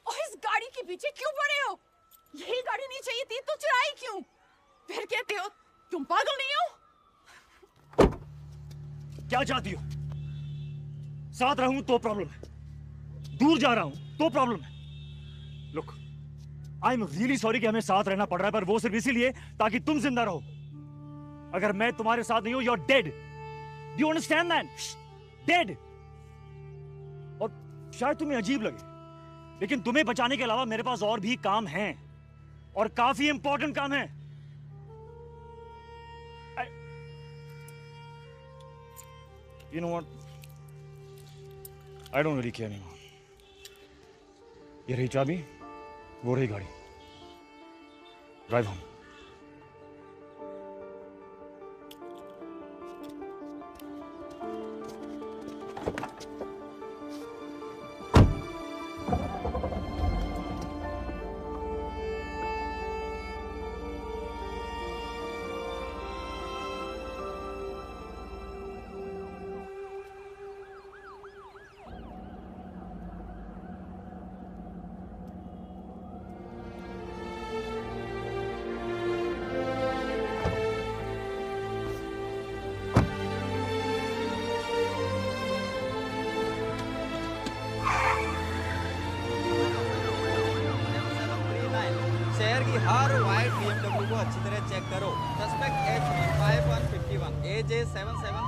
S2: और इस गाड़ी के पीछे क्यों पड़े हो? यही गाड़ी नहीं चाहिए थी तो चुराई क्यों? फिर कहते हो तुम पागल नहीं हो?
S5: क्या चाहती हो? साथ रहूं तो प्रॉब्लम है, दूर जा रहा हूं तो प्रॉब्लम है। Look, I am really sorry कि हमें साथ रहना पड़ रहा है, पर वो सिर्फ इसीलिए ताकि तुम जिंदा रहो। अगर मैं तुम्हारे साथ नहीं हूं, you are dead. Do you understand that? Dead. और शायद तुम्हें अजीब लगे, लेकिन तुम्हें बचाने के अलावा मेरे पास और भी काम हैं, और काफी इंपॉर्टेंट काम है। You know what? I don't really care anymore. ये रही चाबी, वो रही गाड़ी। Drive home.
S21: शहर की हर वाइट BMW को अच्छी तरह चेक करो। Suspect HP5151 AJ7739।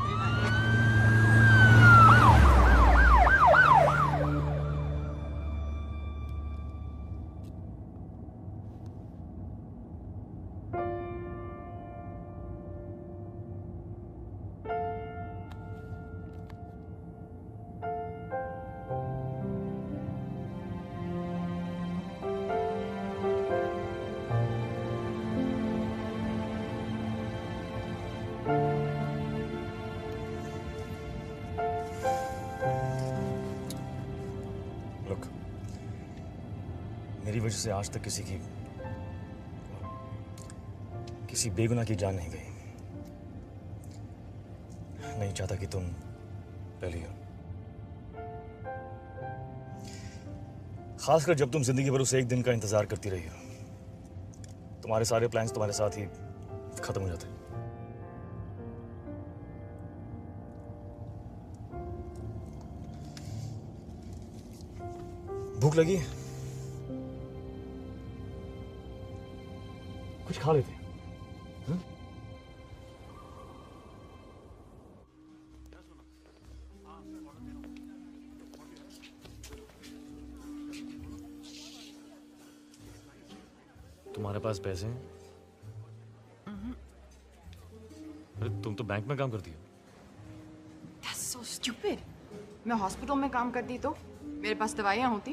S21: मेरी वजह से आज तक किसी बेगुनाह की जान नहीं गई। नहीं चाहता कि तुम पहली हो, खासकर जब तुम जिंदगी भर उस एक दिन का इंतजार करती रही हो। तुम्हारे सारे प्लान्स तुम्हारे साथ ही खत्म हो जाते। भूख लगी है? कुछ खा लेते हैं। तुम्हारे पास पैसे हैं? अरे तुम तो बैंक में काम करती हो।
S2: That's so stupid. मैं हॉस्पिटल में काम करती तो मेरे पास दवाइयाँ होती।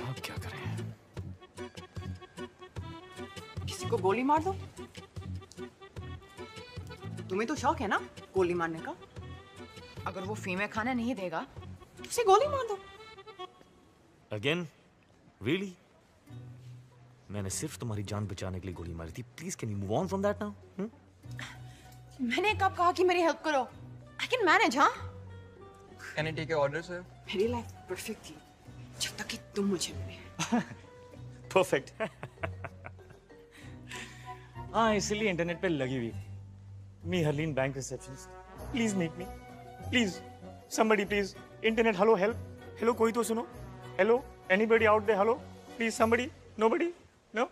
S5: अब क्या करें?
S2: किसी को गोली मार दो। तुम्हें तो शौक है ना गोली मारने का? अगर वो फीमेल खाना नहीं देगा तो उसे गोली मार दो।
S5: Again? Really? मैंने सिर्फ तुम्हारी जान बचाने के लिए गोली मारी थी। Please can you move on from that now?
S2: मैंने कब कहा कि मेरी हेल्प करो? I can manage, हाँ?
S22: Can I take your order, sir?
S2: मेरी लाइफ परफेक्ट थी जब तक कि तुम मुझे मिले।
S5: परफेक्ट। हाँ, इसलिए इंटरनेट पे लगी हुई। Me Harleen bank receptionist. Please make me, please somebody, please internet. Hello, help, hello, कोई तो सुनो। Hello, anybody out there? Hello, please somebody. Nobody? No?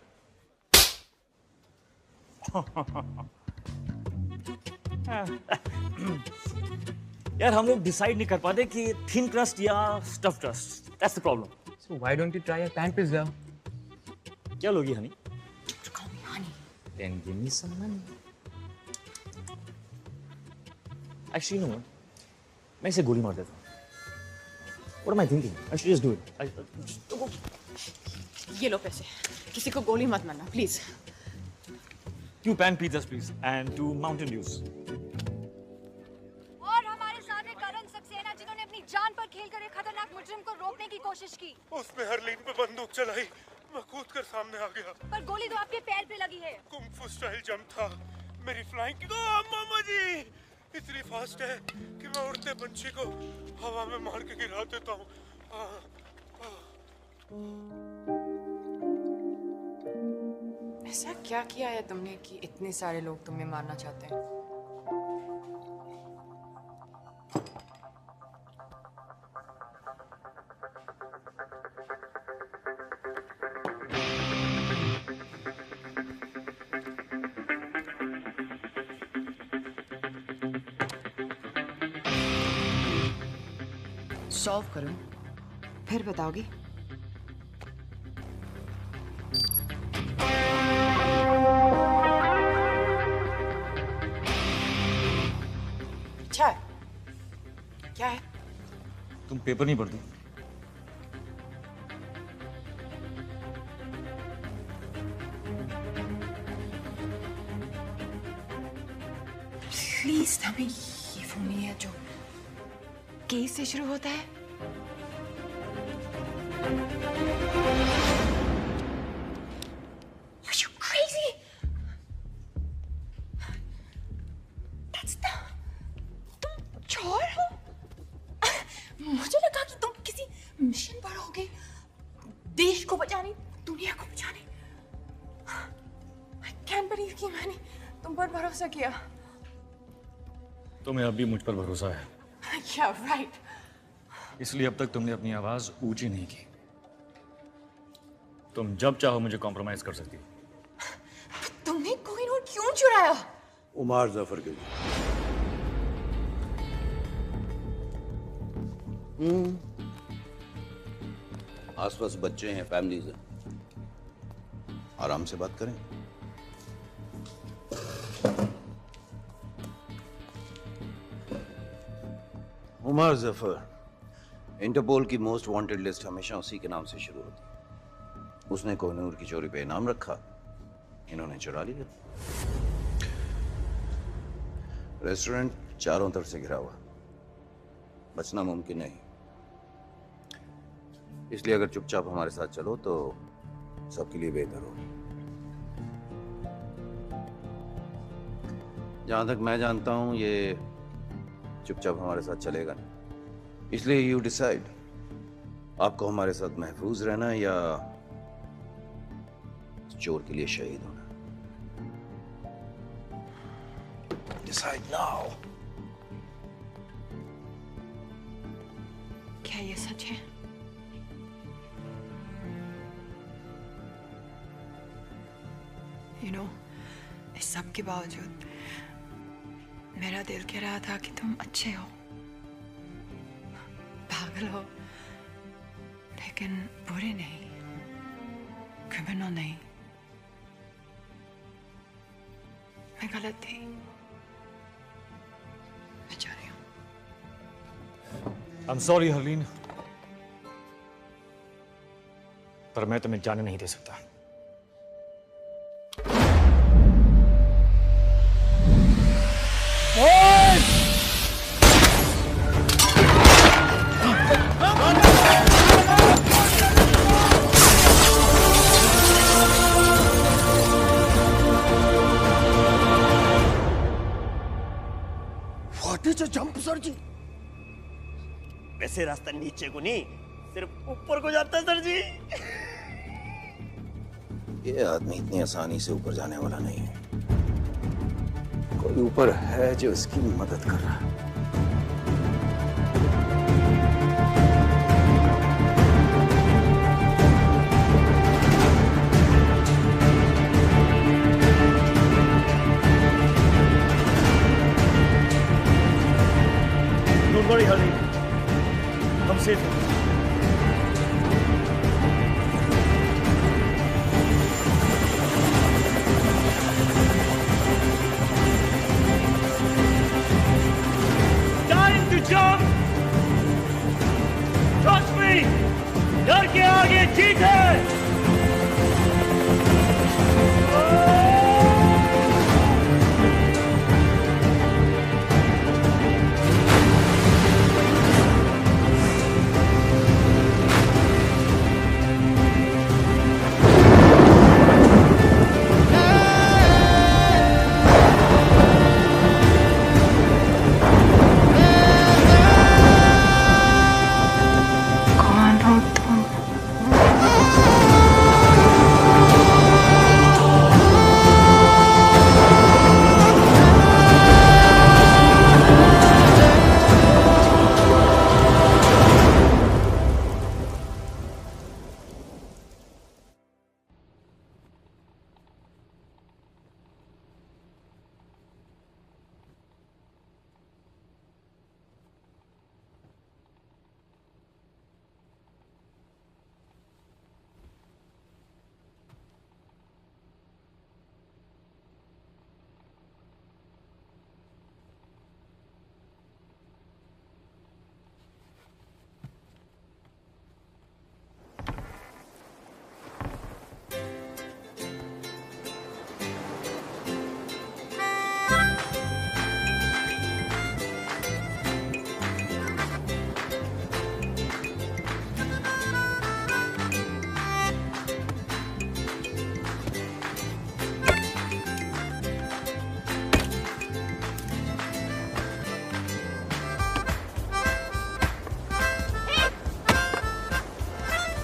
S5: यार हम लोग डिसाइड नहीं कर पाते कि थिन क्रस्ट या stuff crust, that's the problem.
S22: So why don't you try a pan pizza?
S5: क्या लोगी Honey? Then give me some money. Actually, you know what? मैं इसे गोली मार देता हूँ. What am I thinking? I should just do it.
S2: ये लो पैसे. किसी को गोली मत मारना, please.
S5: 2 pan pizzas, please, and 2 Mountain Dews.
S4: और हमारे साथ है करण सक्सेना, जिन्होंने अपनी जान पर खेलकर एक खतरनाक मुजरिम को रोकने की कोशिश की.
S6: उसने हरलीन पे बंदूक चलाई, मैं कूद कर सामने आ गया.
S4: पर गोली तो आपके पैर पे लगी है.
S6: कुंग-फू स्टाइल जंप था. मेरी फ्लाइंग की मामा जी इतनी फास्ट है कि मैं उड़ते पंछी को हवा में मार के गिरा देता हूँ.
S2: ऐसा क्या किया है तुमने कि इतने सारे लोग तुम्हें मारना चाहते हैं? सॉल्व करो, फिर बताओगी? अच्छा है. क्या है?
S5: तुम पेपर नहीं पढ़ती?
S2: प्लीज हमें ये फोन नहीं है जो केस से शुरू होता है. Are you crazy? That's the... तुम चोर हो? मुझे लगा कि तुम किसी मिशन पर होगे, देश को बचाने, दुनिया को बचाने. I can't believe कि मैंने तुम पर भरोसा किया.
S5: तुम्हें अब भी मुझ पर भरोसा है.
S2: Yeah, right.
S5: इसलिए अब तक तुमने अपनी आवाज ऊंची नहीं की. तुम जब चाहो मुझे कॉम्प्रोमाइज कर सकती हो.
S2: तुमने कोहिनूर क्यों चुराया?
S9: उमर जफर के लिए. आसपास बच्चे हैं, फैमिलीज हैं, आराम से बात करें. उमर जफर, इंटरपोल की मोस्ट वांटेड लिस्ट हमेशा उसी के नाम से शुरू होती है. उसने कोहिनूर की चोरी पे इनाम रखा, इन्होंने चुरा लिया. रेस्टोरेंट चारों तरफ से घिरा हुआ, बचना मुमकिन नहीं. इसलिए अगर चुपचाप हमारे साथ चलो तो सबके लिए बेहतर हो. जहां तक मैं जानता हूं ये चुपचाप हमारे साथ चलेगा नहीं. इसलिए यू डिसाइड, आपको हमारे साथ महफूज रहना है या चोर के लिए शहीद होना. Decide now.
S2: क्या ये सच है? You know, इस सब के बावजूद मेरा दिल कह रहा था कि तुम अच्छे हो, पागल हो, लेकिन बुरे नहीं, क्रिमिनल नहीं. मैं गलत थी. मैं जा रही हूँ.
S5: I'm sorry हरलीन, पर मैं तुम्हें जाने नहीं दे सकता.
S6: What is a jump, sir जी?
S23: वैसे रास्ता नीचे को नहीं, सिर्फ ऊपर को जाता है सर जी.
S9: ये आदमी इतनी आसानी से ऊपर जाने वाला नहीं है. कोई ऊपर है जो इसकी मदद कर रहा है.
S5: सेफ है।
S23: Time to jump. Trust me, डर के आगे जीत है।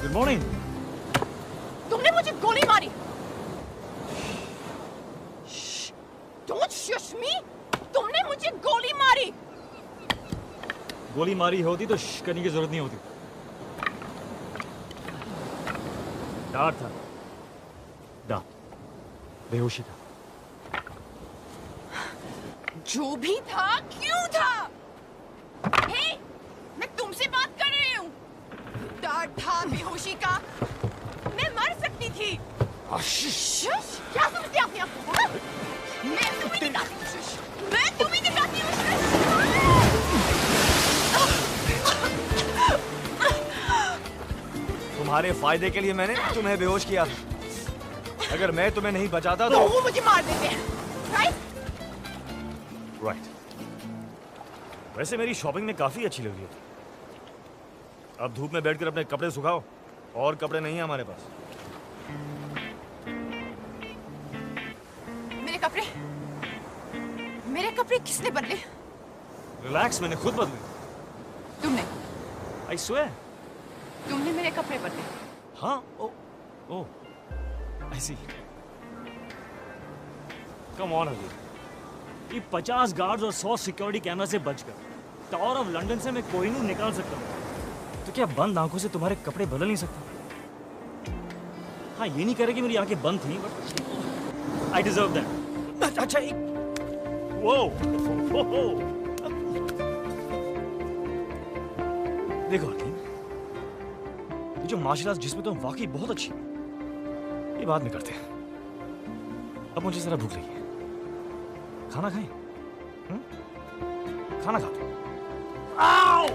S5: Good morning.
S1: तुमने मुझे गोली मारी। Don't shush me! तुमने मुझे गोली मारी।
S5: गोली मारी होती तो श्श करने की जरूरत नहीं होती। डर था, डर, बेहोशी था।
S1: जो भी था, क्यों था? हे, मैं तुमसे बात कर रही हूँ। डर था बेहोशी का। मैं मर सकती थी। क्या समझते अपने आप को? मैं तुम्हें दिखाती हूँ। मैं तुम्हें दिखाती हूँ।
S8: तुम्हारे फायदे के लिए मैंने तुम्हें बेहोश किया था। अगर मैं तुम्हें नहीं बचाता
S1: तो वो मुझे मार देते हैं,
S8: राइट। वैसे मेरी शॉपिंग में काफी अच्छी लग रही है। अब धूप में बैठकर अपने कपड़े सुखाओ, और कपड़े नहीं है हमारे पास।
S1: मेरे कपड़े किसने बदले?
S8: रिलैक्स, मैंने खुद बदले।
S1: तुमने?
S8: I swear.
S1: तुमने मेरे कपड़े बदले?
S8: हाँ। ओ, ओ, आई सी। कम ऑन अभी। ये 50 गार्ड्स और 100 सिक्योरिटी कैमरा से बचकर टावर ऑफ लंदन से मैं कोहिनूर निकाल सकता हूँ, तो क्या बंद आंखों से तुम्हारे कपड़े बदल नहीं सकता? हाँ, ये नहीं कह रहे कि मेरी आंखें बंद थी, बट आई डिजर्व दैट। अच्छा, एक वो देखो ये जो मार्शल आर्ट्स जिसमें तुम वाकई बहुत अच्छी, ये बात नहीं करते। अब मुझे जरा भूख लगी है, खाना खाएं? खाना खाते। आओ!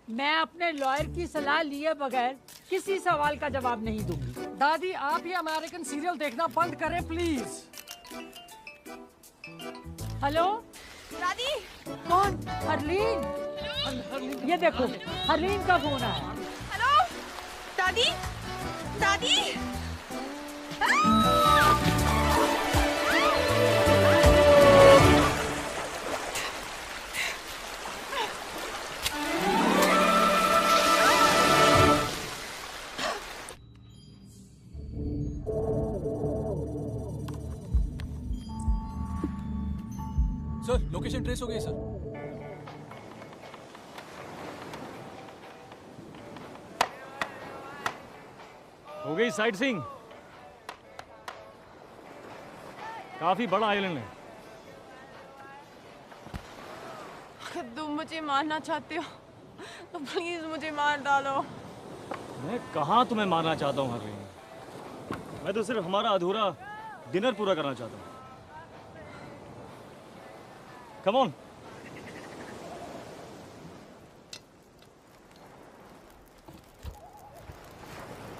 S3: मैं अपने लॉयर की सलाह लिए बगैर किसी सवाल का जवाब नहीं दूंगी।
S12: दादी, आप ये अमेरिकन सीरियल देखना बंद करें प्लीज।
S3: हेलो
S1: दादी।
S3: कौन? हरलीन। ये देखो, हरलीन का फोन आया।
S1: हेलो दादी। दादी।
S7: लोकेशन ट्रेस हो गई सर।
S8: हो गई साइट सीइंग। काफी बड़ा आइलैंड है।
S2: अगर तुम मुझे मारना चाहते हो तो प्लीज मुझे मार डालो।
S8: मैं कहाँ तुम्हें मारना चाहता हूँ हरलीन। मैं तो सिर्फ हमारा अधूरा डिनर पूरा करना चाहता हूँ। Come on.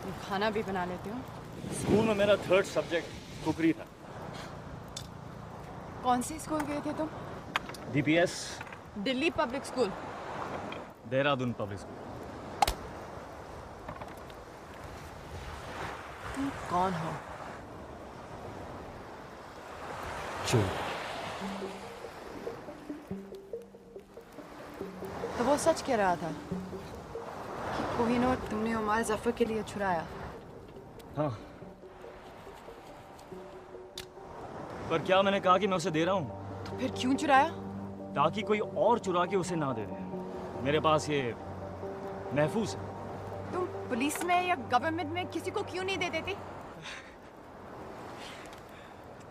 S2: तुम खाना भी बना लेते हो?
S8: स्कूल में मेरा 3rd सब्जेक्ट कुकरी था।
S2: कौन से स्कूल गए थे तुम?
S8: DPS
S2: Delhi public school.
S8: Dehradun public school.
S2: तुम कौन हो?
S8: चोर।
S2: तो वो सच कह रहा था कि कोहिनूर तुमने उमर जफर के लिए छुड़ाया।
S8: हाँ, पर क्या मैंने कहा कि मैं उसे दे रहा हूँ?
S2: तो फिर क्यों चुराया?
S8: ताकि कोई और चुरा के उसे ना दे दे। मेरे पास ये महफूज है।
S2: तुम पुलिस में या गवर्नमेंट में किसी को क्यों नहीं दे देती?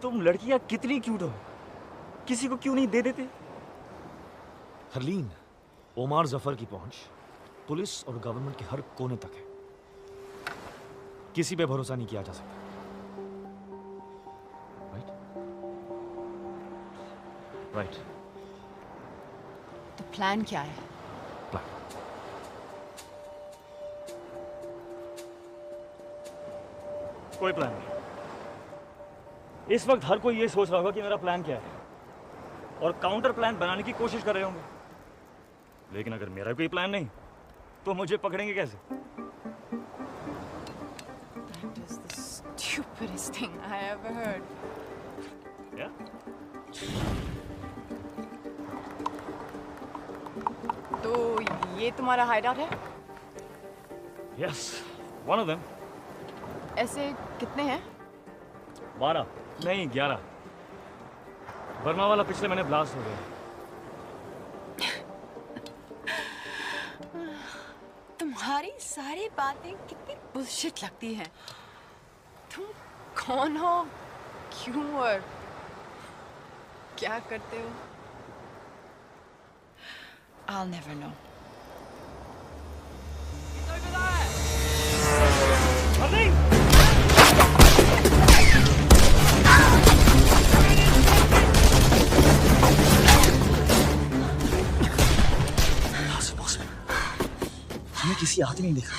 S8: तुम लड़कियां कितनी क्यूट हो, किसी को क्यों नहीं दे देते?
S13: हरलीन, ओमार जफर की पहुंच पुलिस और गवर्नमेंट के हर कोने तक है। किसी पे भरोसा नहीं किया जा सकता। राइट।
S2: तो प्लान क्या है?
S8: कोई प्लान नहीं। इस वक्त हर कोई ये सोच रहा होगा कि मेरा प्लान क्या है और काउंटर प्लान बनाने की कोशिश कर रहे होंगे। लेकिन अगर मेरा कोई प्लान नहीं तो मुझे पकड़ेंगे कैसे?
S2: That is the stupidest thing I ever heard.
S8: Yeah?
S2: तो ये तुम्हारा हाइडआउट है?
S8: Yes, one of them.
S2: ऐसे कितने हैं?
S8: 12 नहीं 11। बर्मा वाला पिछले महीने ब्लास्ट हो गया।
S2: तुम्हारी सारी बातें कितनी बुलशिट लगती हैं। तुम कौन हो, क्यों और क्या करते हो? I'll never know.
S8: हमें किसी आते नहीं देखा।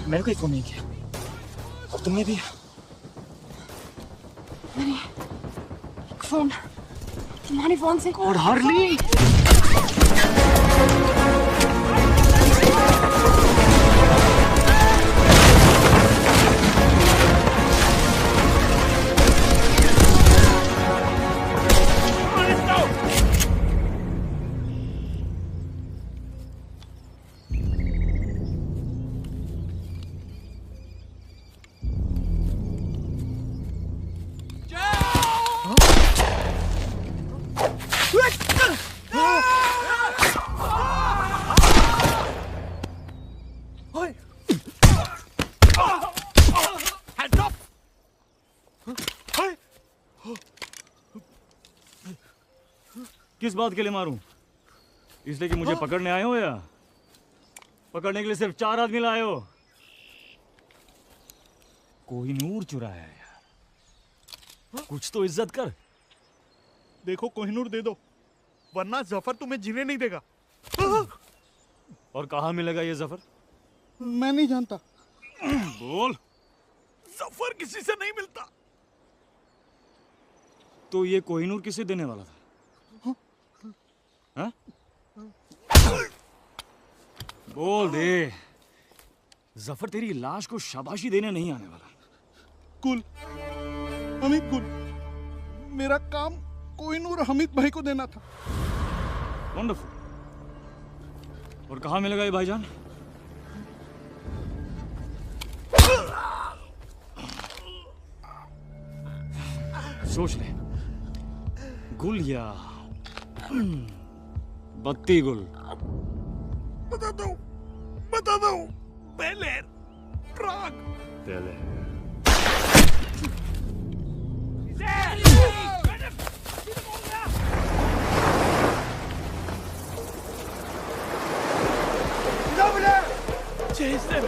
S8: मैंने कोई फोन नहीं किया और तुमने भी?
S2: मैंने फोन तुम्हारे फोन से।
S8: और हार्ली किस बात के लिए मारूं? इसलिए कि मुझे पकड़ने आए हो या पकड़ने के लिए सिर्फ 4 आदमी लाए हो? कोहिनूर चुराया है यार। कुछ तो इज्जत कर।
S19: देखो कोहिनूर दे दो वरना जफर तुम्हें जीने नहीं देगा।
S8: और कहाँ मिलेगा ये जफर?
S19: मैं नहीं जानता।
S8: बोल।
S19: जफर किसी से नहीं मिलता।
S8: तो ये कोहिनूर किसे देने वाला था? हाँ? बोल दे। जफर तेरी लाश को शाबाशी देने नहीं आने वाला।
S19: कुल हमीद कुल मेरा काम कोहिनूर हमीद भाई को देना था।
S8: वंडरफुल। और कहाँ मिलेगा ये भाईजान? सोच ले, गुल या
S13: बत्ती गुल।
S6: बता दो पहले प्राग।
S13: पहले
S6: Chase them!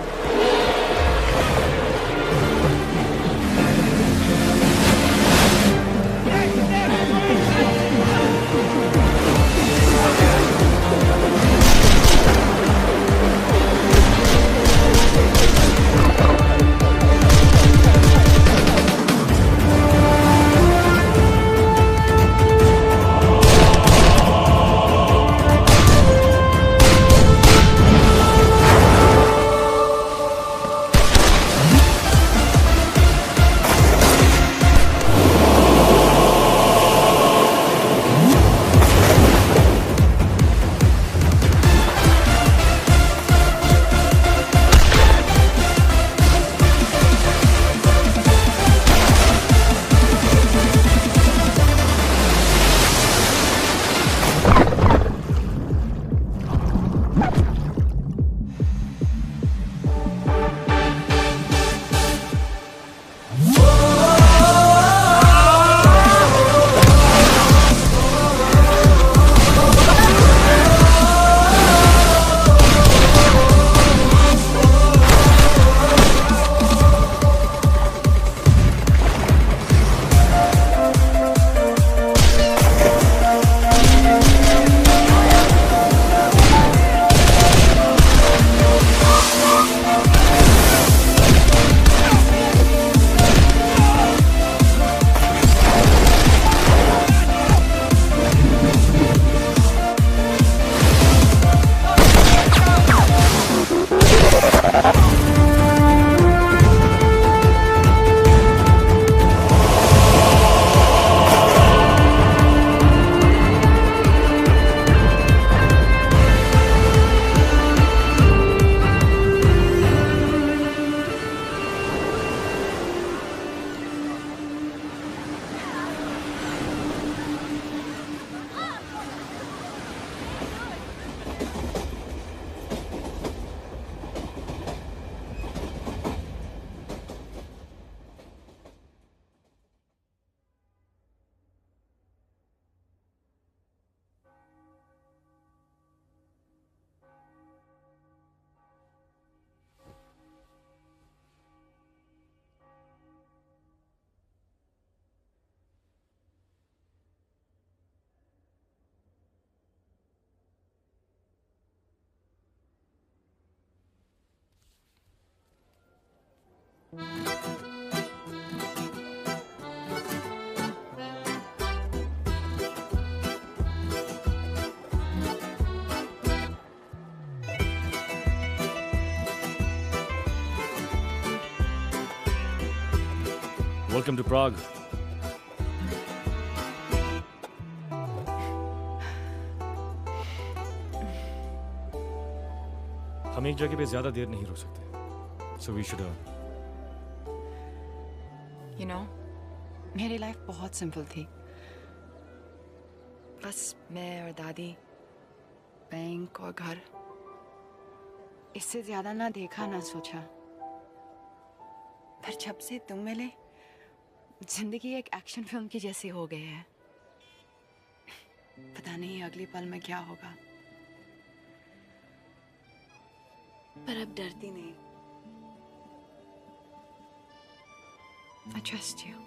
S13: Welcome to Prague. हम एक जगह पे ज्यादा देर नहीं रुक सकते। So we should
S2: You know, मेरी लाइफ बहुत सिंपल थी। बस मैं और दादी, बैंक और घर, इससे ज्यादा ना देखा ना सोचा। पर जब से तुम मिले, जिंदगी एक एक्शन फिल्म की जैसी हो गई है। पता नहीं अगले पल में क्या होगा, पर अब डरती नहीं। I trust you.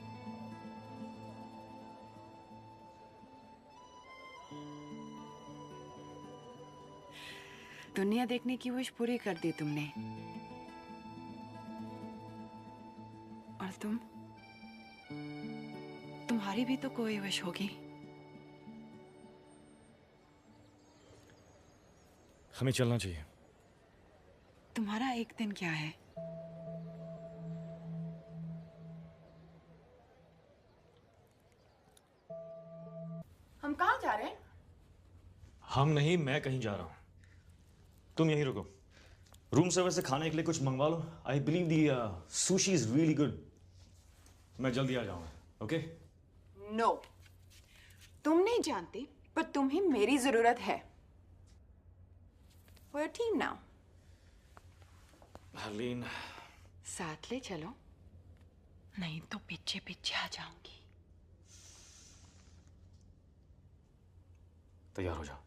S2: दुनिया देखने की विश पूरी कर दी तुमने। और तुम्हारी भी तो कोई विश होगी।
S13: हमें चलना चाहिए।
S2: तुम्हारा एक दिन क्या है? हम कहाँ जा रहे हैं?
S13: हम नहीं, मैं कहीं जा रहा हूं। तुम यहीं रुको। रूम सर्विस से खाने के लिए कुछ मंगवा लो। I believe the sushi is really good. मैं जल्दी आ जाऊंगा। ओके?
S2: नो, तुम नहीं जानती, पर तुम्हें मेरी जरूरत है। We're a team now.
S5: Harleen,
S2: साथ ले चलो, नहीं तो पीछे पीछे आ जाऊंगी।
S5: तैयार हो जाओ।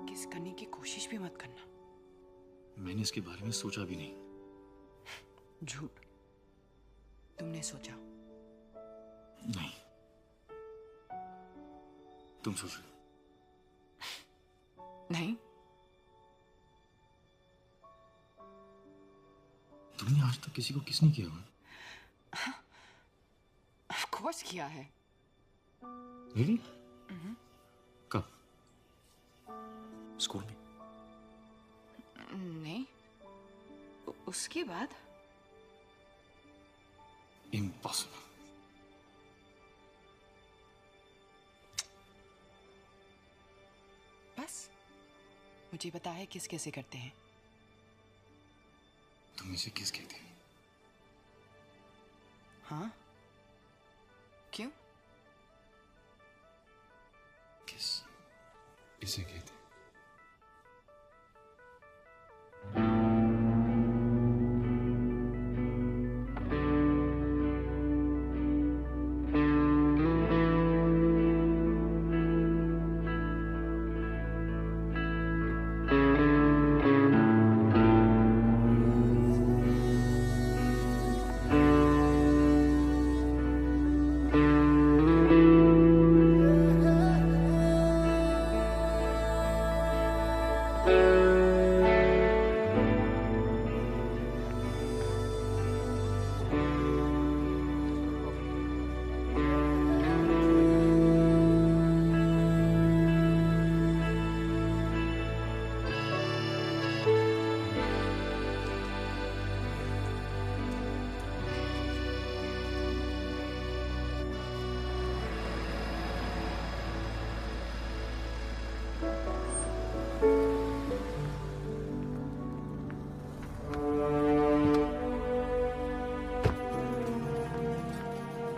S2: किस करने की कोशिश भी मत करना।
S5: मैंने इसके बारे में सोचा भी नहीं।
S2: झूठ, तुमने सोचा?
S5: नहीं, तुम सोच रहे हो?
S2: नहीं,
S5: तुमने आज तक किसी को किस नहीं किया हुआ?
S2: ऑफ कोर्स किया है।
S5: Really? कब? स्कूल में?
S2: नहीं, उसके बाद।
S5: Impossible.
S2: बस मुझे पता है किस कैसे करते हैं।
S5: तुम इसे किस कहते हो?
S2: हाँ, क्यों?
S5: किस इसे कहते हैं?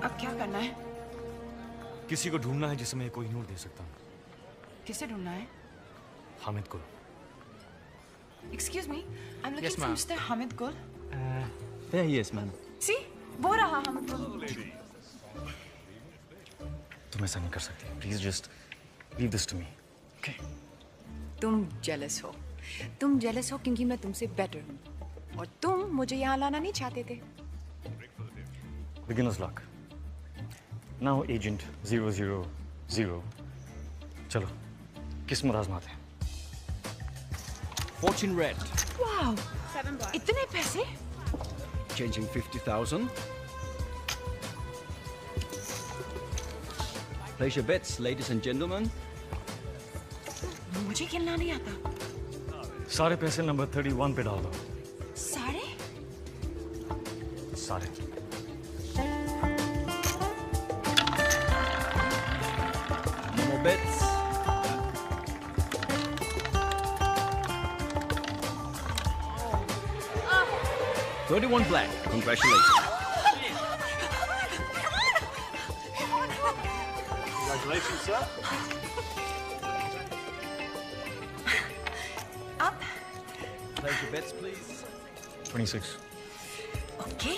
S2: अब क्या करना है?
S13: किसी को ढूंढना है जिसे मैं कोहिनूर दे सकता हूँ।
S2: किसे ढूंढना है?
S13: हामिद को।
S2: Excuse me, I'm looking
S21: Yes,
S2: for
S21: ma'am.
S2: Mr. Hamid Gul.
S21: There he is, ma'am.
S2: See, वो रहा Hamid Gul.
S5: तुम ऐसा नहीं कर सकती। Please just leave this to me. Okay?
S2: तुम jealous हो। तुम jealous हो क्योंकि मैं तुमसे better हूँ। और तुम मुझे यहाँ लाना नहीं चाहते थे।
S5: Beginner's luck. Now Agent 000. चलो, किस्मत आजमाते हैं।
S21: Fortune red.
S2: Wow, इतने पैसे?
S21: Changing 50,000. Place your bets, ladies and gentlemen.
S2: मुझे खेलना नहीं आता।
S5: सारे पैसे नंबर 31 पे डाल दो।
S2: सारे?
S5: सारे।
S21: No more bets. $31 black. Congratulations.
S19: Congratulations, sir.
S10: Place your bets, please.
S5: 26.
S1: Okay.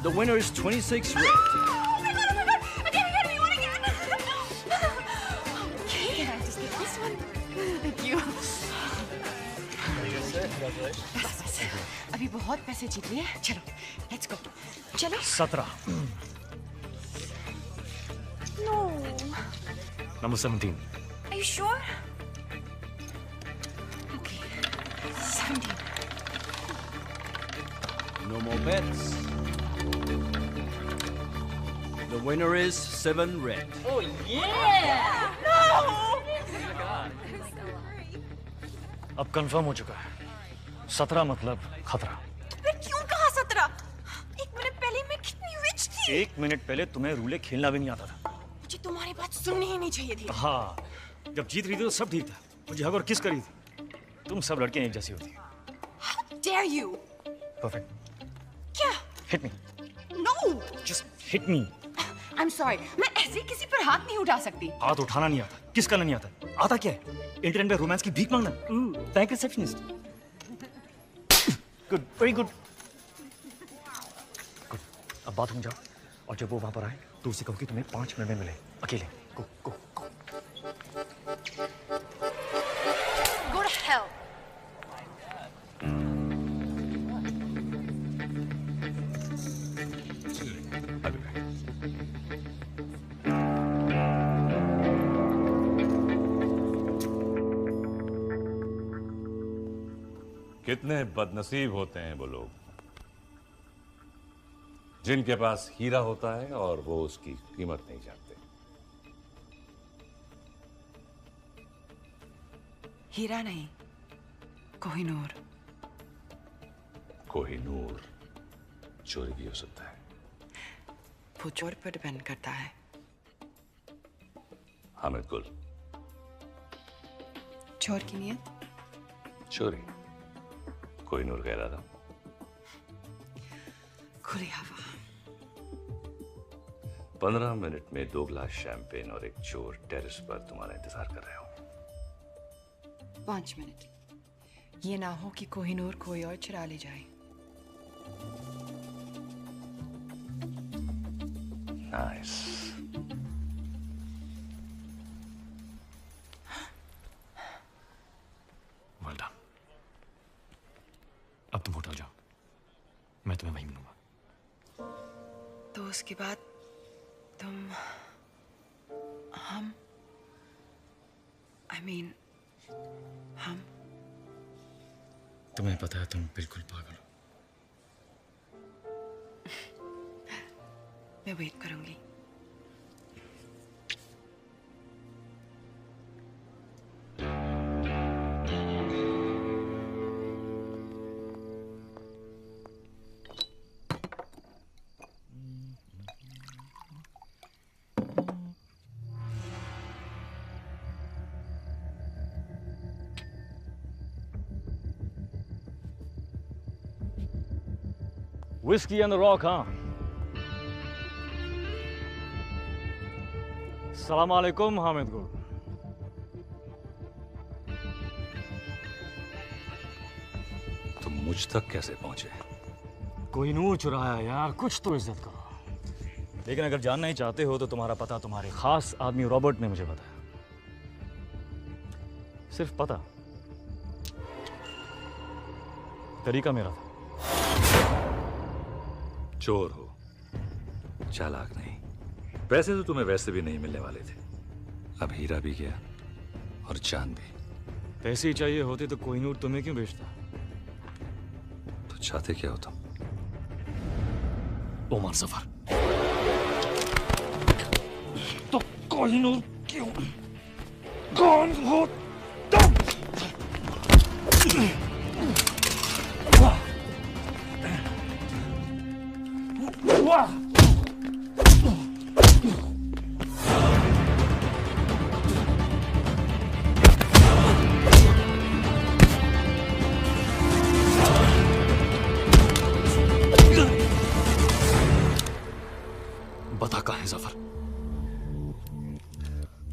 S10: The winner is 26 red.
S1: Oh my god, again, we won again. Okay, can I just get this one? Thank you. बस, अभी बहुत पैसे जीत लिए। चलो, let's go. चलो।
S13: 17.
S1: No.
S13: Number 17.
S1: Are you sure? Okay. 17.
S10: No more bets. The winner is 7 red.
S3: Oh yeah!
S1: No!
S13: अब confirm हो चुका है 17 मतलब खतरा।
S1: मैं क्यों कहा 17? एक मिनट पहले मैं कितनी रिच थी।
S13: 1 मिनट पहले तुम्हें रूले खेलना भी नहीं आता था।
S1: मुझे तुम्हारी बात सुननी ही नहीं चाहिए थी।
S13: हाँ, जब जीत रही थी तो सब ठीक था। मुझे हग और किस करी थी। तुम सब लड़कियां एक जैसी होती।
S1: How dare you?
S13: परफेक्ट।
S1: क्या?
S13: Hit me.
S1: No.
S13: Just hit me.
S1: I'm sorry. मैं ऐसे किसी पर हाथ नहीं उठा सकती।
S13: हाथ उठाना नहीं आता, किस करना नहीं आता। आता क्या है? इंटरनेट पे रोमांस की भीख मांगना। Bank receptionist. Good, very good. Good. अब बात हो जाओ और जब वो वहां पर आए तो उसे कहो कि तुम्हें 5 मिनट में मिले अकेले। गो गो गो।
S1: Go to hell.
S15: कितने बदनसीब होते हैं वो लोग जिनके पास हीरा होता है और वो उसकी कीमत नहीं जानते।
S2: हीरा नहीं, कोहिनूर।
S15: कोहिनूर चोरी भी हो सकता है।
S2: वो चोर पर डिपेंड करता है।
S15: हामिद गुल।
S2: चोर की नियत?
S15: चोरी। कोहिनूर कह रहा था।
S2: खुली हवा।
S15: 15 मिनट में 2 ग्लास शैंपेन और एक चोर टेरेस पर तुम्हारा इंतजार कर रहे हो।
S2: 5 मिनट। ये ना हो कि कोहिनूर कोई और चुरा ले जाए।
S15: नाइस।
S13: Well done. अब तुम होटल जाओ, मैं तुम्हें वहीं मिलूंगा।
S2: तो उसके बाद तुम हम हम
S5: तुम्हें पता है तुम बिल्कुल पागल हो।
S2: मैं वेट करूंगी।
S13: Whiskey on the rock, huh? सलाम अलैकुम हामिद गुल।
S15: तुम मुझ तक कैसे पहुंचे?
S13: कोहिनूर चुराया यार, कुछ तो इज्जत करो। लेकिन अगर जानना ही चाहते हो तो तुम्हारा पता तुम्हारे खास आदमी रॉबर्ट ने मुझे बताया। सिर्फ पता, तरीका मेरा था।
S15: चोर हो, चालाक नहीं। पैसे तो तुम्हें वैसे भी नहीं मिलने वाले थे। अब हीरा भी गया और चांद भी।
S13: पैसे ही चाहिए होते तो कोहिनूर तुम्हें क्यों बेचता?
S15: तो चाहते क्या हो तुम?
S13: ओमर जफर। तो कोहिनूर क्यों? कौन हो तुम? वाह!
S5: बता कहाँ है जफर?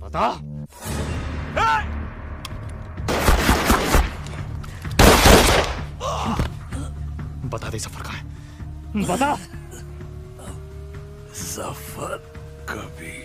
S5: बता। बता दे जफर कहाँ है, बता।
S15: जफर कभी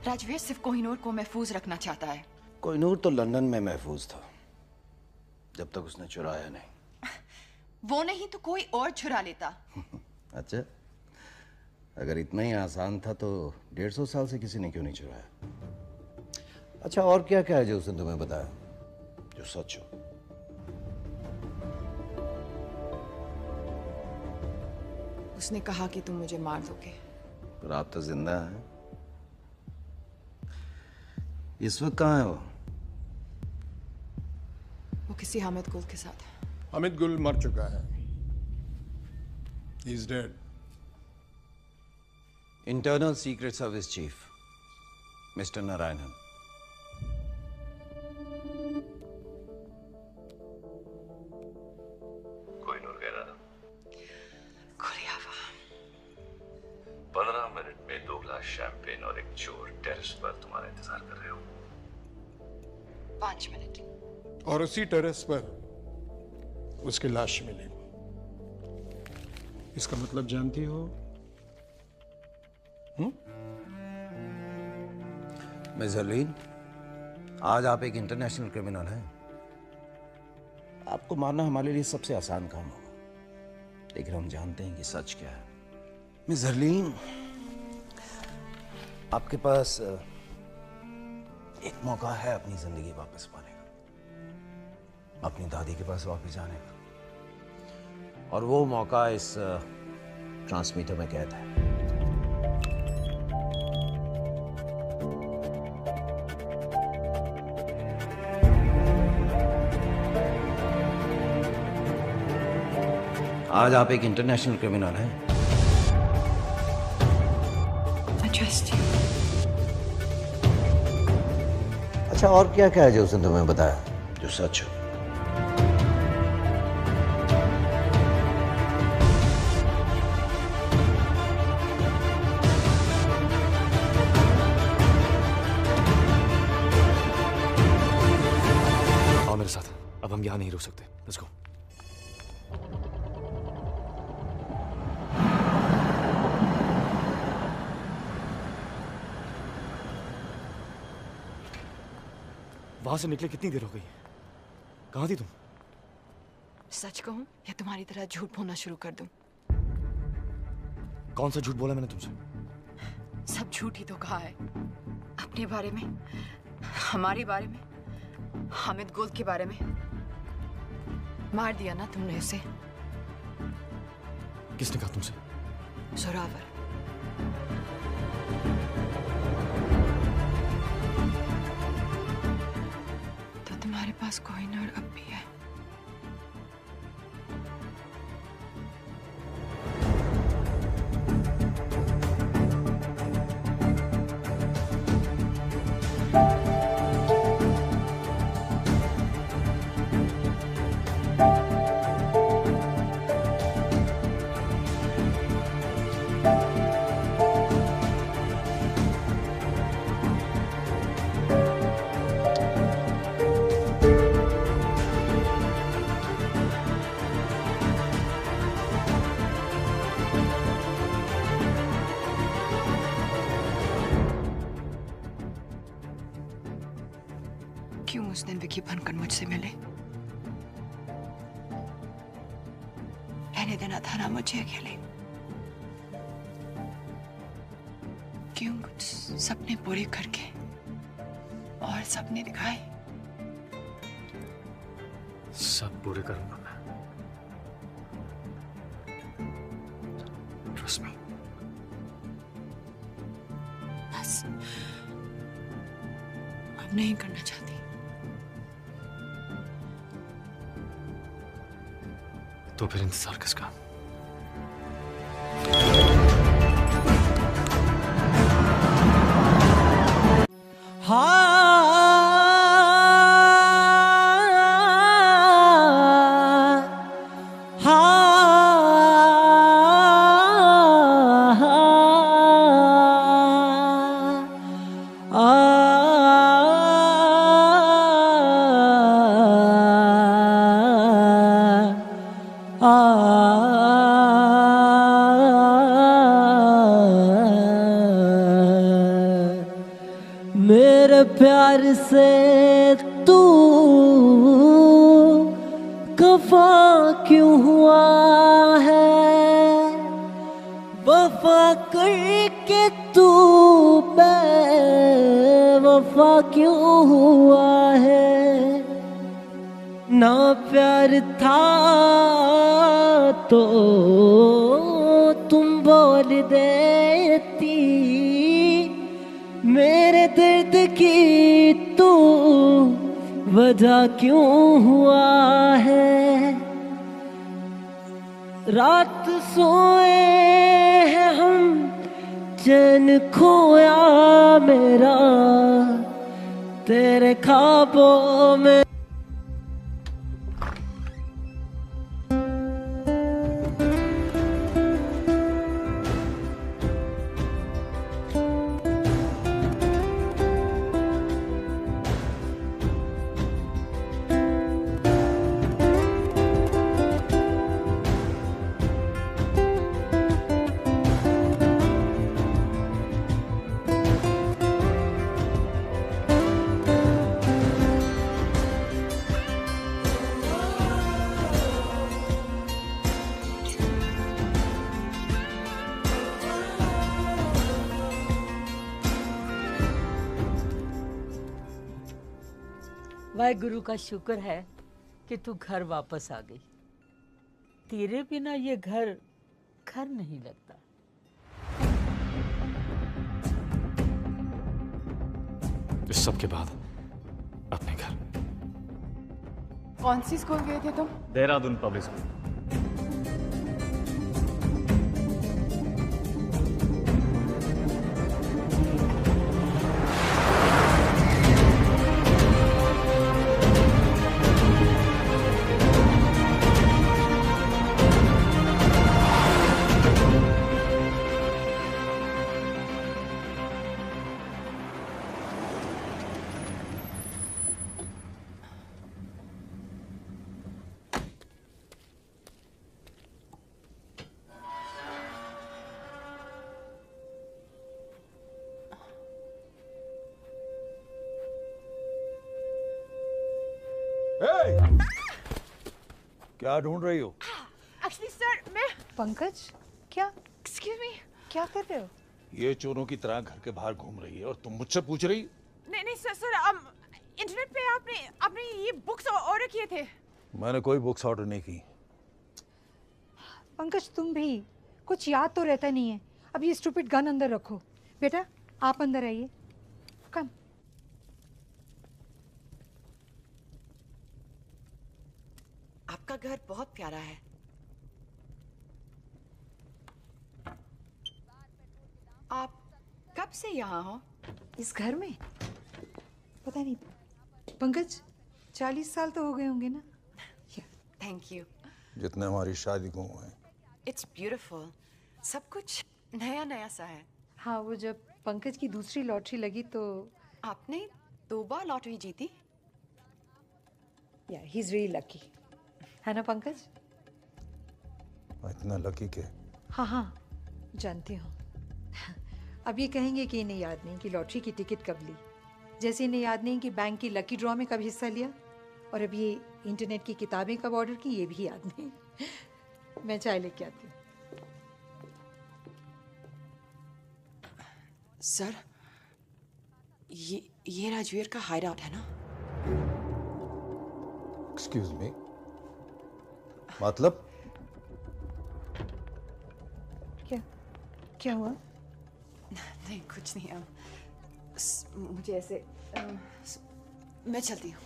S2: राजवीर सिर्फ कोहिनूर को महफूज रखना चाहता है।
S9: कोहिनूर तो लंदन में महफूज था जब तक उसने चुराया नहीं।
S2: वो नहीं तो कोई और चुरा लेता।
S9: अच्छा, अगर इतना ही आसान था तो 150 साल से किसी ने क्यों नहीं चुराया? अच्छा, और क्या क्या है जो उसने तुम्हें बताया जो सच हो?
S2: उसने कहा कि तुम मुझे मार दोगे।
S9: पर आप तो जिंदा हैं। इस वक्त कहाँ है वो?
S2: वो किसी हामिद गुल के साथ है।
S16: हामिद गुल मर चुका है। He is dead.
S9: Internal secret service chief mister Narayanan.
S15: Kohinoor कह रहा था 15 मिनट में 2 ग्लास शैंपेन और एक चोर टेरेस पर तुम्हारा इंतजार कर रहे हो।
S2: 5 मिनट।
S16: और उसी टेरेस पर उसकी लाश मिली। इसका मतलब जानती हो?
S9: मिस हरलीन, आज आप एक इंटरनेशनल क्रिमिनल हैं। आपको मारना हमारे लिए सबसे आसान काम होगा, लेकिन हम जानते हैं कि सच क्या है। मिस हरलीन, आपके पास एक मौका है अपनी जिंदगी वापस पाने का, अपनी दादी के पास वापस जाने का, और वो मौका इस ट्रांसमीटर में कैद है। आज आप एक इंटरनेशनल क्रिमिनल हैं। अच्छा, और क्या क्या है जो उसने तुम्हें बताया जो सच हो?
S5: आओ मेरे साथ, अब हम यहाँ नहीं रुक सकते। Let's go. वहां से निकले कितनी देर हो गई? कहां थी तुम?
S2: सच कहूं या तुम्हारी तरह झूठ बोलना शुरू कर दूं?
S5: कौन सा झूठ बोला मैंने तुमसे?
S2: सब झूठ ही तो कहा है। अपने बारे में, हमारे बारे में, हामिद गुल के बारे में। मार दिया ना तुमने उसे।
S5: किसने कहा तुमसे?
S2: जोरावर। तो तुम्हारे पास कोहिनूर अब भी है। क्यों उस दिन विकी बनकर मुझसे मिले? रहने देना था ना मुझे अकेले। क्यों कुछ सपने पूरे करके और सपने दिखाए?
S5: सब पूरे करूंगा मैं। Trust me.
S2: बस अब नहीं करना चाहती।
S5: तो फिर इंतजार किसका?
S17: मेरे प्यार से तू खफा क्यों हुआ है, वफा करके तू बेवफा क्यों हुआ है। ना प्यार था तो तुम बोल देती, मेरे दर्द की तू वजह क्यों हुआ है। रात सोए हैं हम, चैन खोया मेरा तेरे ख्वाबों में।
S3: वाहेगुरु का शुक्र है कि तू घर वापस आ गई। तेरे बिना ये घर घर नहीं लगता।
S5: इस सब के बाद अपने घर।
S2: कौन सी स्कूल गए थे तुम?
S13: Dehradun public school.
S19: क्या ढूंढ रही हो?
S1: एक्चुअली सर मैं
S4: पंकज क्या
S1: एक्सक्यूज मी
S4: क्या कर रहे हो?
S19: ये चोरों की तरह घर के बाहर घूम रही है और तुम मुझसे पूछ रही?
S1: नहीं सर इंटरनेट पे आपने ये बुक्स ऑर्डर किए थे।
S19: मैंने कोई बुक्स ऑर्डर नहीं की।
S4: पंकज तुम भी कुछ याद तो रहता नहीं है। अब ये स्टूपिड गन अंदर रखो। बेटा आप अंदर आइए। कम।
S2: आपका घर बहुत प्यारा है। आप कब से यहाँ हो?
S4: इस घर में पता नहीं पंकज 40 साल तो हो गए होंगे ना।
S2: Thank you.
S19: जितने हमारी शादी को हुए।
S2: It's beautiful. सब कुछ नया नया सा है।
S4: हाँ वो जब पंकज की दूसरी लॉटरी लगी तो
S2: आपने 2 बार लॉटरी जीती।
S4: या ही इज रियली लकी है ना पंकज?
S19: इतना लकी के?
S4: हाँ जानती हूँ। अब ये कहेंगे कि इन्हें याद नहीं कि लॉटरी की टिकट कब ली, जैसे इन्हें याद नहीं कि बैंक की लकी ड्रॉ में कब हिस्सा लिया, और अब ये इंटरनेट की किताबें कब ऑर्डर की ये भी याद नहीं। मैं चाय लेके आती हूँ।
S2: सर ये राजवीर का हाइड आउट है ना?
S19: Excuse me.
S9: मतलब?
S4: क्या हुआ?
S2: नहीं कुछ नहीं। मुझे ऐसे मैं चलती हूँ।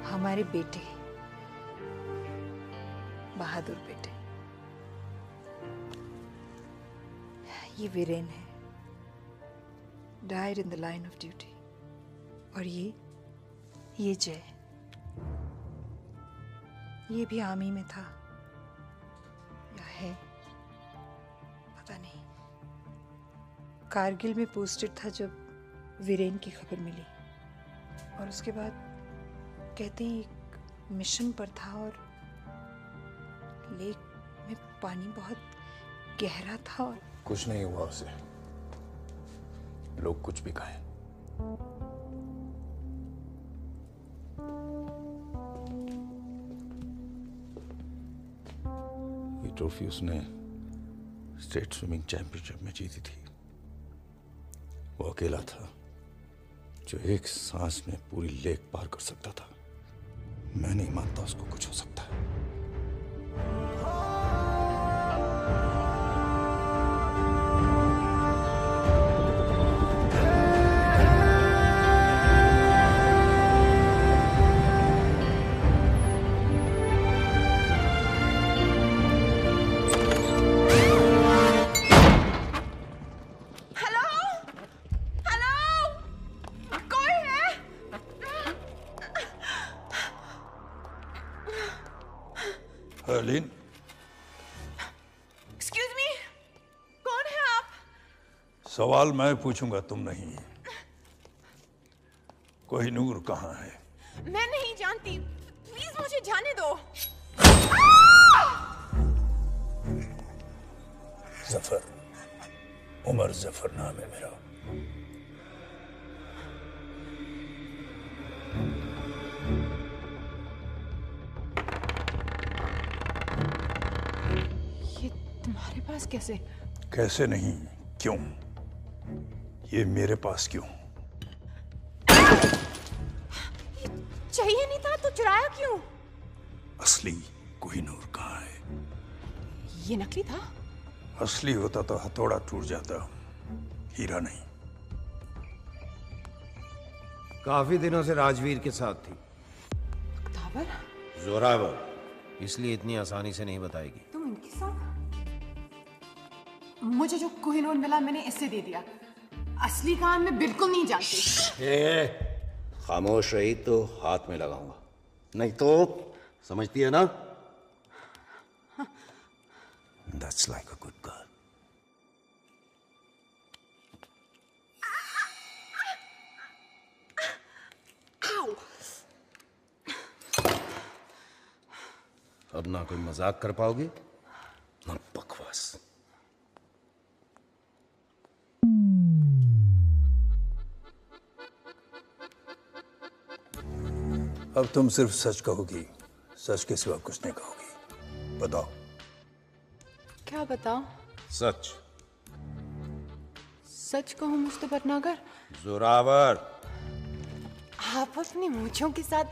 S4: हमारे बेटे, बहादुर बेटे, ये वीरेन है, died in the line of duty. और ये जय, ये भी आर्मी में था या है पता नहीं। कारगिल में पोस्टेड था जब वीरेन की खबर मिली, और उसके बाद कहते हैं एक मिशन पर था और लेक में पानी बहुत गहरा था और
S16: कुछ नहीं हुआ उसे, लोग कुछ भी कहें। ये ट्रॉफी उसने स्टेट स्विमिंग चैंपियनशिप में जीती थी। वो अकेला था जो एक सांस में पूरी लेक पार कर सकता था। मैं नहीं मानता उसको कुछ हो सकता है। हर्लीन,
S1: एक्सक्यूज मी, कौन है आप?
S16: सवाल मैं पूछूंगा, तुम नहीं। कोहिनूर कहाँ है?
S1: मैं नहीं जानती, प्लीज मुझे जाने दो।
S16: जफर, उमर जफर नाम है मेरा।
S2: तुम्हारे पास कैसे?
S16: कैसे नहीं, क्यों? ये मेरे पास क्यों?
S1: चाहिए नहीं था तो चुराया क्यों?
S16: असली कोहिनूर कहाँ है?
S2: ये नकली था।
S16: असली होता तो हथौड़ा टूट जाता, हीरा नहीं।
S9: काफी दिनों से राजवीर के साथ थी।
S2: दावर?
S9: जोरावर, इसलिए इतनी आसानी से नहीं बताएगी।
S2: तुम इनके साथ? मुझे जो कोहिनूर मिला मैंने इससे दे दिया। असली काम मैं बिल्कुल नहीं जानती।
S9: खामोश रही तो हाथ में लगाऊंगा, नहीं तो समझती है ना?
S16: That's like a good girl.
S9: अब ना कोई मजाक कर पाओगे ना बकवास।
S16: अब तुम सिर्फ सच कहोगी, सच के सिवा कुछ नहीं कहोगी। बताओ।
S2: क्या बताओ?
S9: सच।
S2: सच कहूं मुझसे भटनागर?
S9: जोरावर,
S2: आप अपनी मूंछों के साथ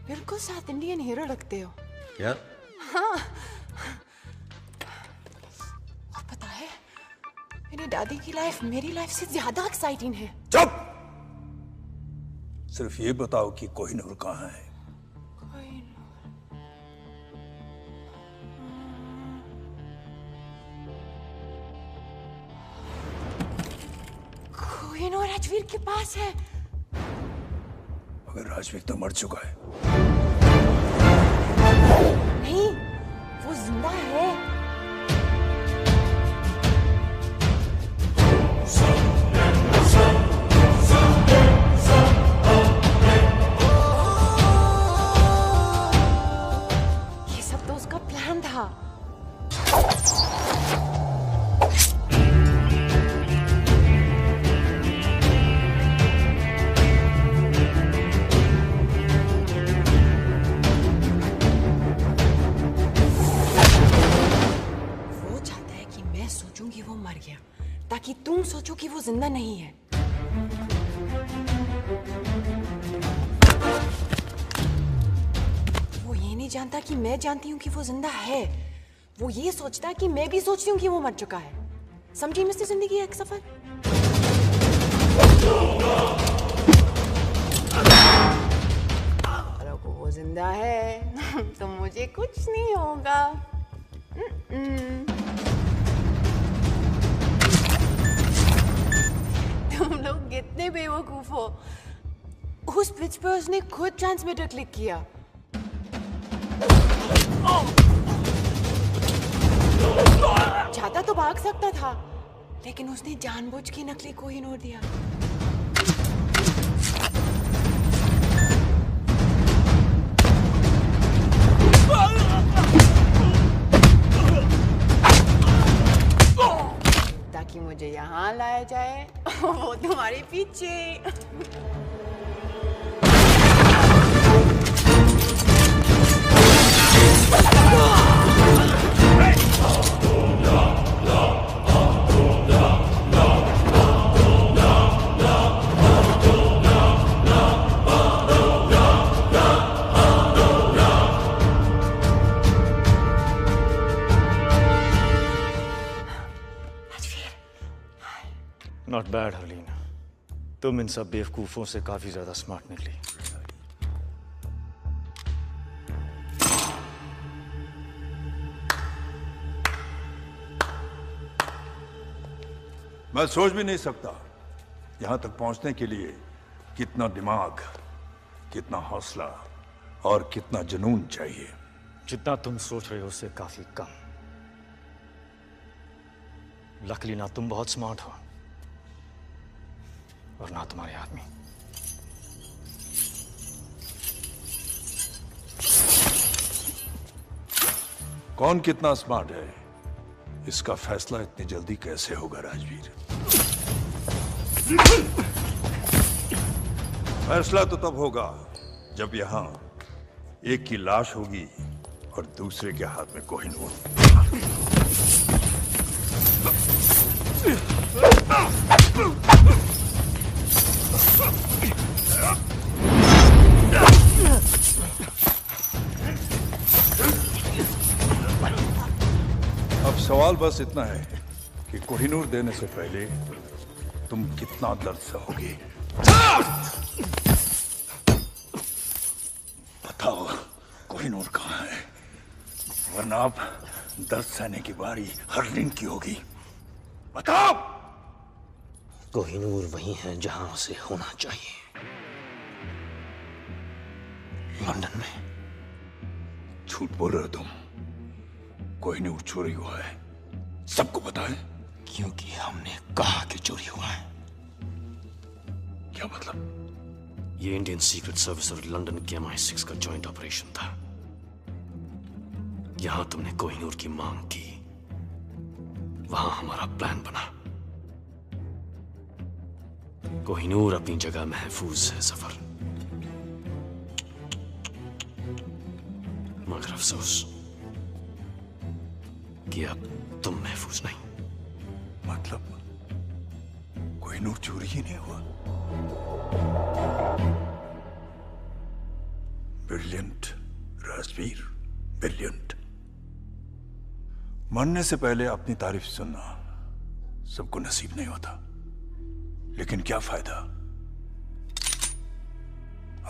S2: बिल्कुल साथ इंडियन हीरो लगते हो।
S9: क्या?
S2: हाँ। और पता है, मेरी दादी की लाइफ मेरी लाइफ से ज्यादा एक्साइटिंग है।
S16: चुप! सिर्फ ये बताओ कि कोहिनूर कहाँ है?
S2: कोहिनूर राजवीर के पास है।
S16: मगर राजवीर तो मर चुका है।
S2: नहीं, वो जिंदा है। ये सब तो उसका प्लान था। वो जिंदा नहीं है। वो ये नहीं जानता कि मैं जानती हूँ कि वो जिंदा है। वो ये सोचता कि मैं भी सोचती हूँ कि वो मर चुका है। समझी मिस्टर जिंदगी एक सफर? अगर वो जिंदा है तो मुझे कुछ नहीं होगा। तुम लोग कितने बेवकूफ हो। उस पिच पर उसने खुद ट्रांसमीटर क्लिक किया। चाहता तो भाग सकता था, लेकिन उसने जानबूझ के नकली कोहिनूर दिया। ताकि मुझे यहाँ लाया जाए, वो तुम्हारे पीछे।
S13: नॉट बैड हरलीन, तुम इन सब बेवकूफों से काफी ज्यादा स्मार्ट निकली।
S16: मैं सोच भी नहीं सकता यहां तक पहुंचने के लिए कितना दिमाग, कितना हौसला और कितना जुनून चाहिए।
S13: जितना तुम सोच रहे हो उससे काफी कम। लकीली ना तुम बहुत स्मार्ट हो और ना तुम्हारे आदमी।
S16: कौन कितना स्मार्ट है इसका फैसला इतनी जल्दी कैसे होगा राजवीर? फैसला तो तब होगा जब यहां एक की लाश होगी और दूसरे के हाथ में कोहिनूर। अब सवाल बस इतना है कि कोहिनूर देने से पहले तुम कितना दर्द सहोगे। बताओ कोहिनूर कहाँ है, वरना अब दर्द सहने की बारी हरलीन की होगी। बताओ।
S13: कोहिनूर वही है जहां उसे होना चाहिए, लंदन में।
S16: झूठ बोल रहे हो तुम। कोहिनूर चोरी हुआ है, सबको पता है।
S13: क्योंकि हमने कहा कि चोरी हुआ है।
S16: क्या मतलब?
S13: ये इंडियन सीक्रेट सर्विस और लंदन के MI6 का जॉइंट ऑपरेशन था। यहां तुमने कोहिनूर की मांग की, वहां हमारा प्लान बना। कोहिनूर अपनी जगह महफूज है सफर, मगर अफसोस कि अब तुम महफूज नहीं।
S16: मतलब कोहिनूर चोरी ही नहीं हुआ? Brilliant Rajveer, brilliant. मरने से पहले अपनी तारीफ सुनना सबको नसीब नहीं होता, लेकिन क्या फायदा?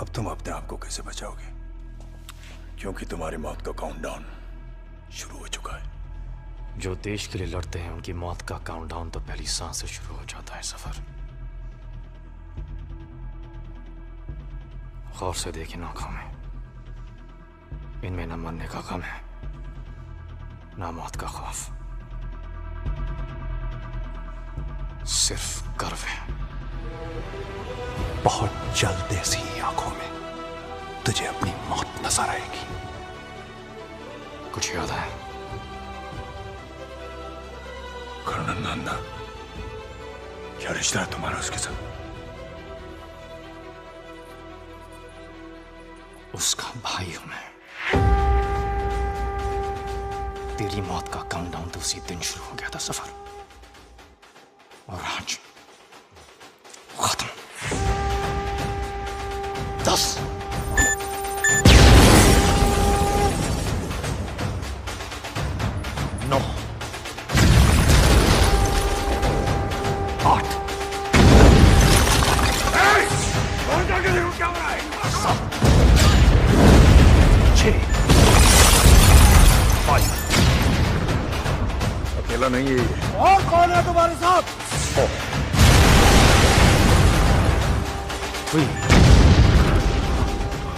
S16: अब तुम अपने आप को कैसे बचाओगे? क्योंकि तुम्हारी मौत का काउंटडाउन शुरू हो चुका है।
S13: जो देश के लिए लड़ते हैं उनकी मौत का काउंटडाउन तो पहली सांस से शुरू हो जाता है सफर। गौर से देखिए आंखों में, इनमें न मरने का गम है, ना मौत का खौफ, सिर्फ गर्व है।
S16: बहुत जल्द ऐसी आंखों में तुझे अपनी मौत नजर आएगी।
S13: कुछ याद है?
S16: कर्नल नंदा, क्या रिश्ता है तुम्हारा उसके साथ?
S13: उसका भाई हूं मैं। तेरी मौत का काउंटडाउन तो उसी दिन शुरू हो गया था सफर, और आज 10 9 8
S16: अकेला नहीं है ये।
S19: और कौन है तुम्हारे साथ?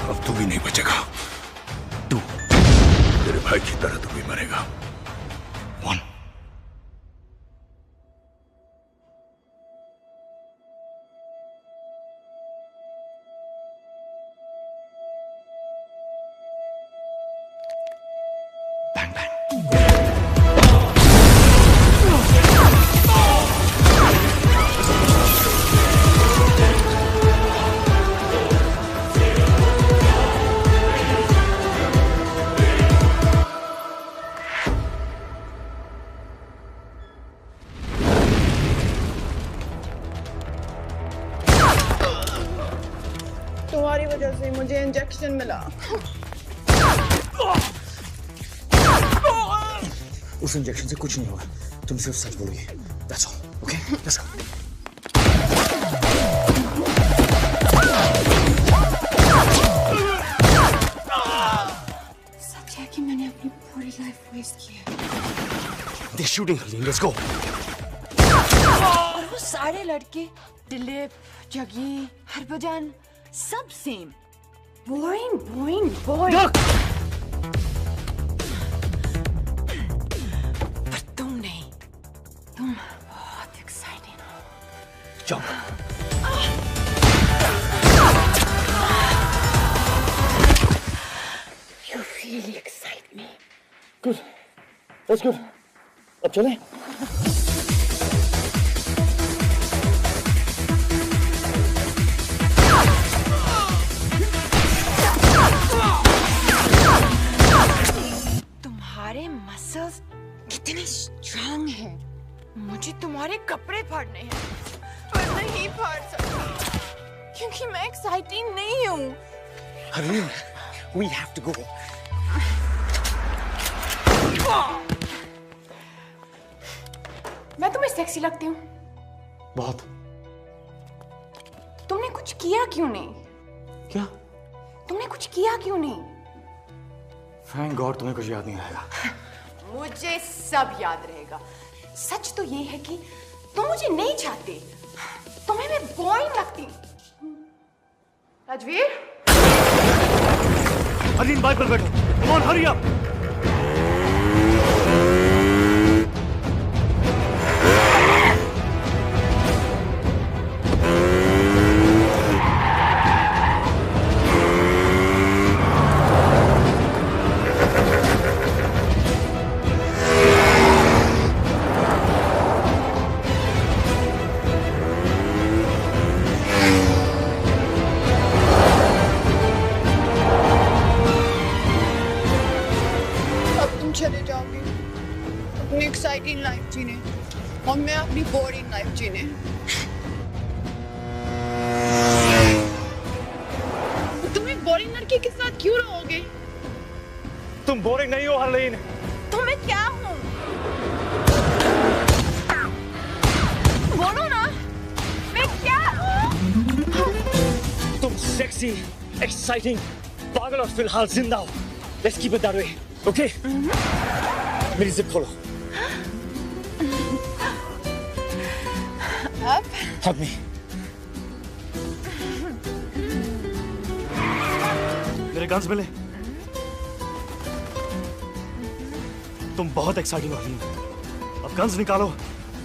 S16: अब तू भी नहीं बचेगा। तू तेरे भाई की तरह तू भी मरेगा। 1
S1: तुम्हारी वजह से मुझे इंजेक्शन मिला।
S13: उस इंजेक्शन से कुछ नहीं होगा, तुम सिर्फ सच बोलोगे। That's all, okay? Let's go.
S2: सच है कि मैंने अपनी पूरी लाइफ वेस्ट की है।
S13: They're shooting, Harleen. Let's go.
S2: और वो सारे लड़के, दिलीप, जगी, हरभजन, सब सेम। Boring, boring, boring. पर तुम नहीं, तुम बहुत एक्साइटिंग हो।
S13: Jump.
S2: You really excite me.
S13: Good. That's good. अब चलें?
S2: तुम्हारे मसल्स कितने स्ट्रांग हैं। मुझे तुम्हारे कपड़े फाड़ने हैं,
S1: पर नहीं फाड़ सकती क्योंकि मैं एक्साइटिंग नहीं हूँ।
S13: Harleen, we have to go.
S2: मैं तुम्हें सेक्सी लगती हूँ?
S13: बहुत।
S2: तुमने कुछ किया क्यों नहीं?
S13: क्या?
S2: तुमने कुछ किया क्यों नहीं?
S13: Thank God तुम्हें कुछ याद नहीं आएगा।
S2: मुझे सब याद रहेगा। सच तो ये है कि तुम मुझे नहीं चाहते, तुम्हें मैं बोरिंग लगती। राजवीर?
S13: Harleen, बाइक पर बैठो। Come on, hurry up.
S1: चले जाओगे अपनी एक्साइटिंग लाइफ जीने और मैं अपनी बोरिंग लाइफ जीने। तुम एक बोरिंग लड़के के साथ क्यों रहोगे?
S13: तुम बोरिंग नहीं हो हरलीन।
S1: तो मैं क्या हूँ? बोलो ना, मैं क्या हूँ?
S13: तुम सेक्सी, एक्साइटिंग, पागल और फिलहाल जिंदा हो। Let's keep it that way, okay? मेरी जिप खोलो।
S1: अब?
S13: Hug me. मेरे गन्स मिले। तुम बहुत एक्साइटिंग हो रही हो। अब गन्स निकालो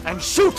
S13: एंड शूट।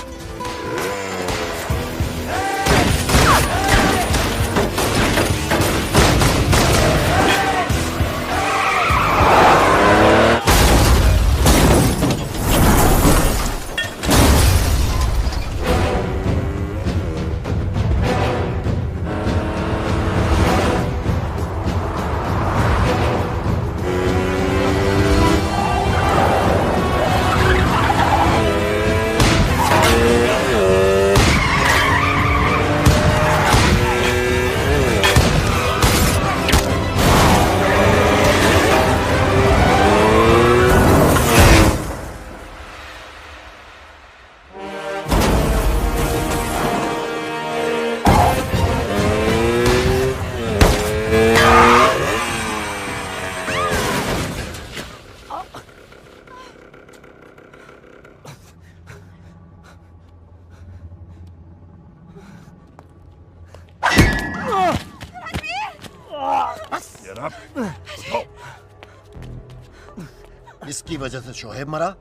S14: इसकी वजह से शोहेब मरा,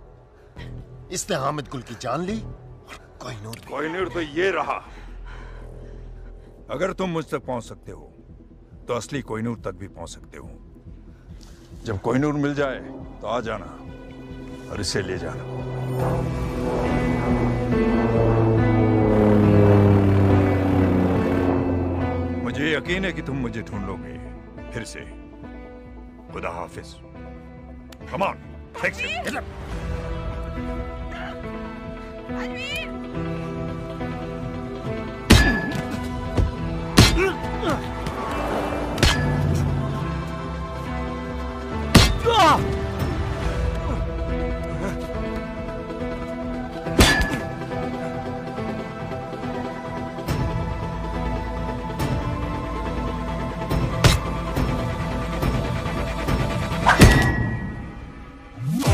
S14: इसने हामिद गुल की जान ली, और
S16: कोहिनूर तो ये रहा। अगर तुम मुझ तक पहुंच सकते हो तो असली कोहिनूर तक भी पहुंच सकते हो। जब कोहिनूर मिल जाए तो आ जाना और इसे ले जाना। मुझे यकीन है कि तुम मुझे ढूंढ लोगे फिर से। खुदा हाफिज। Come on,
S1: Ajmer!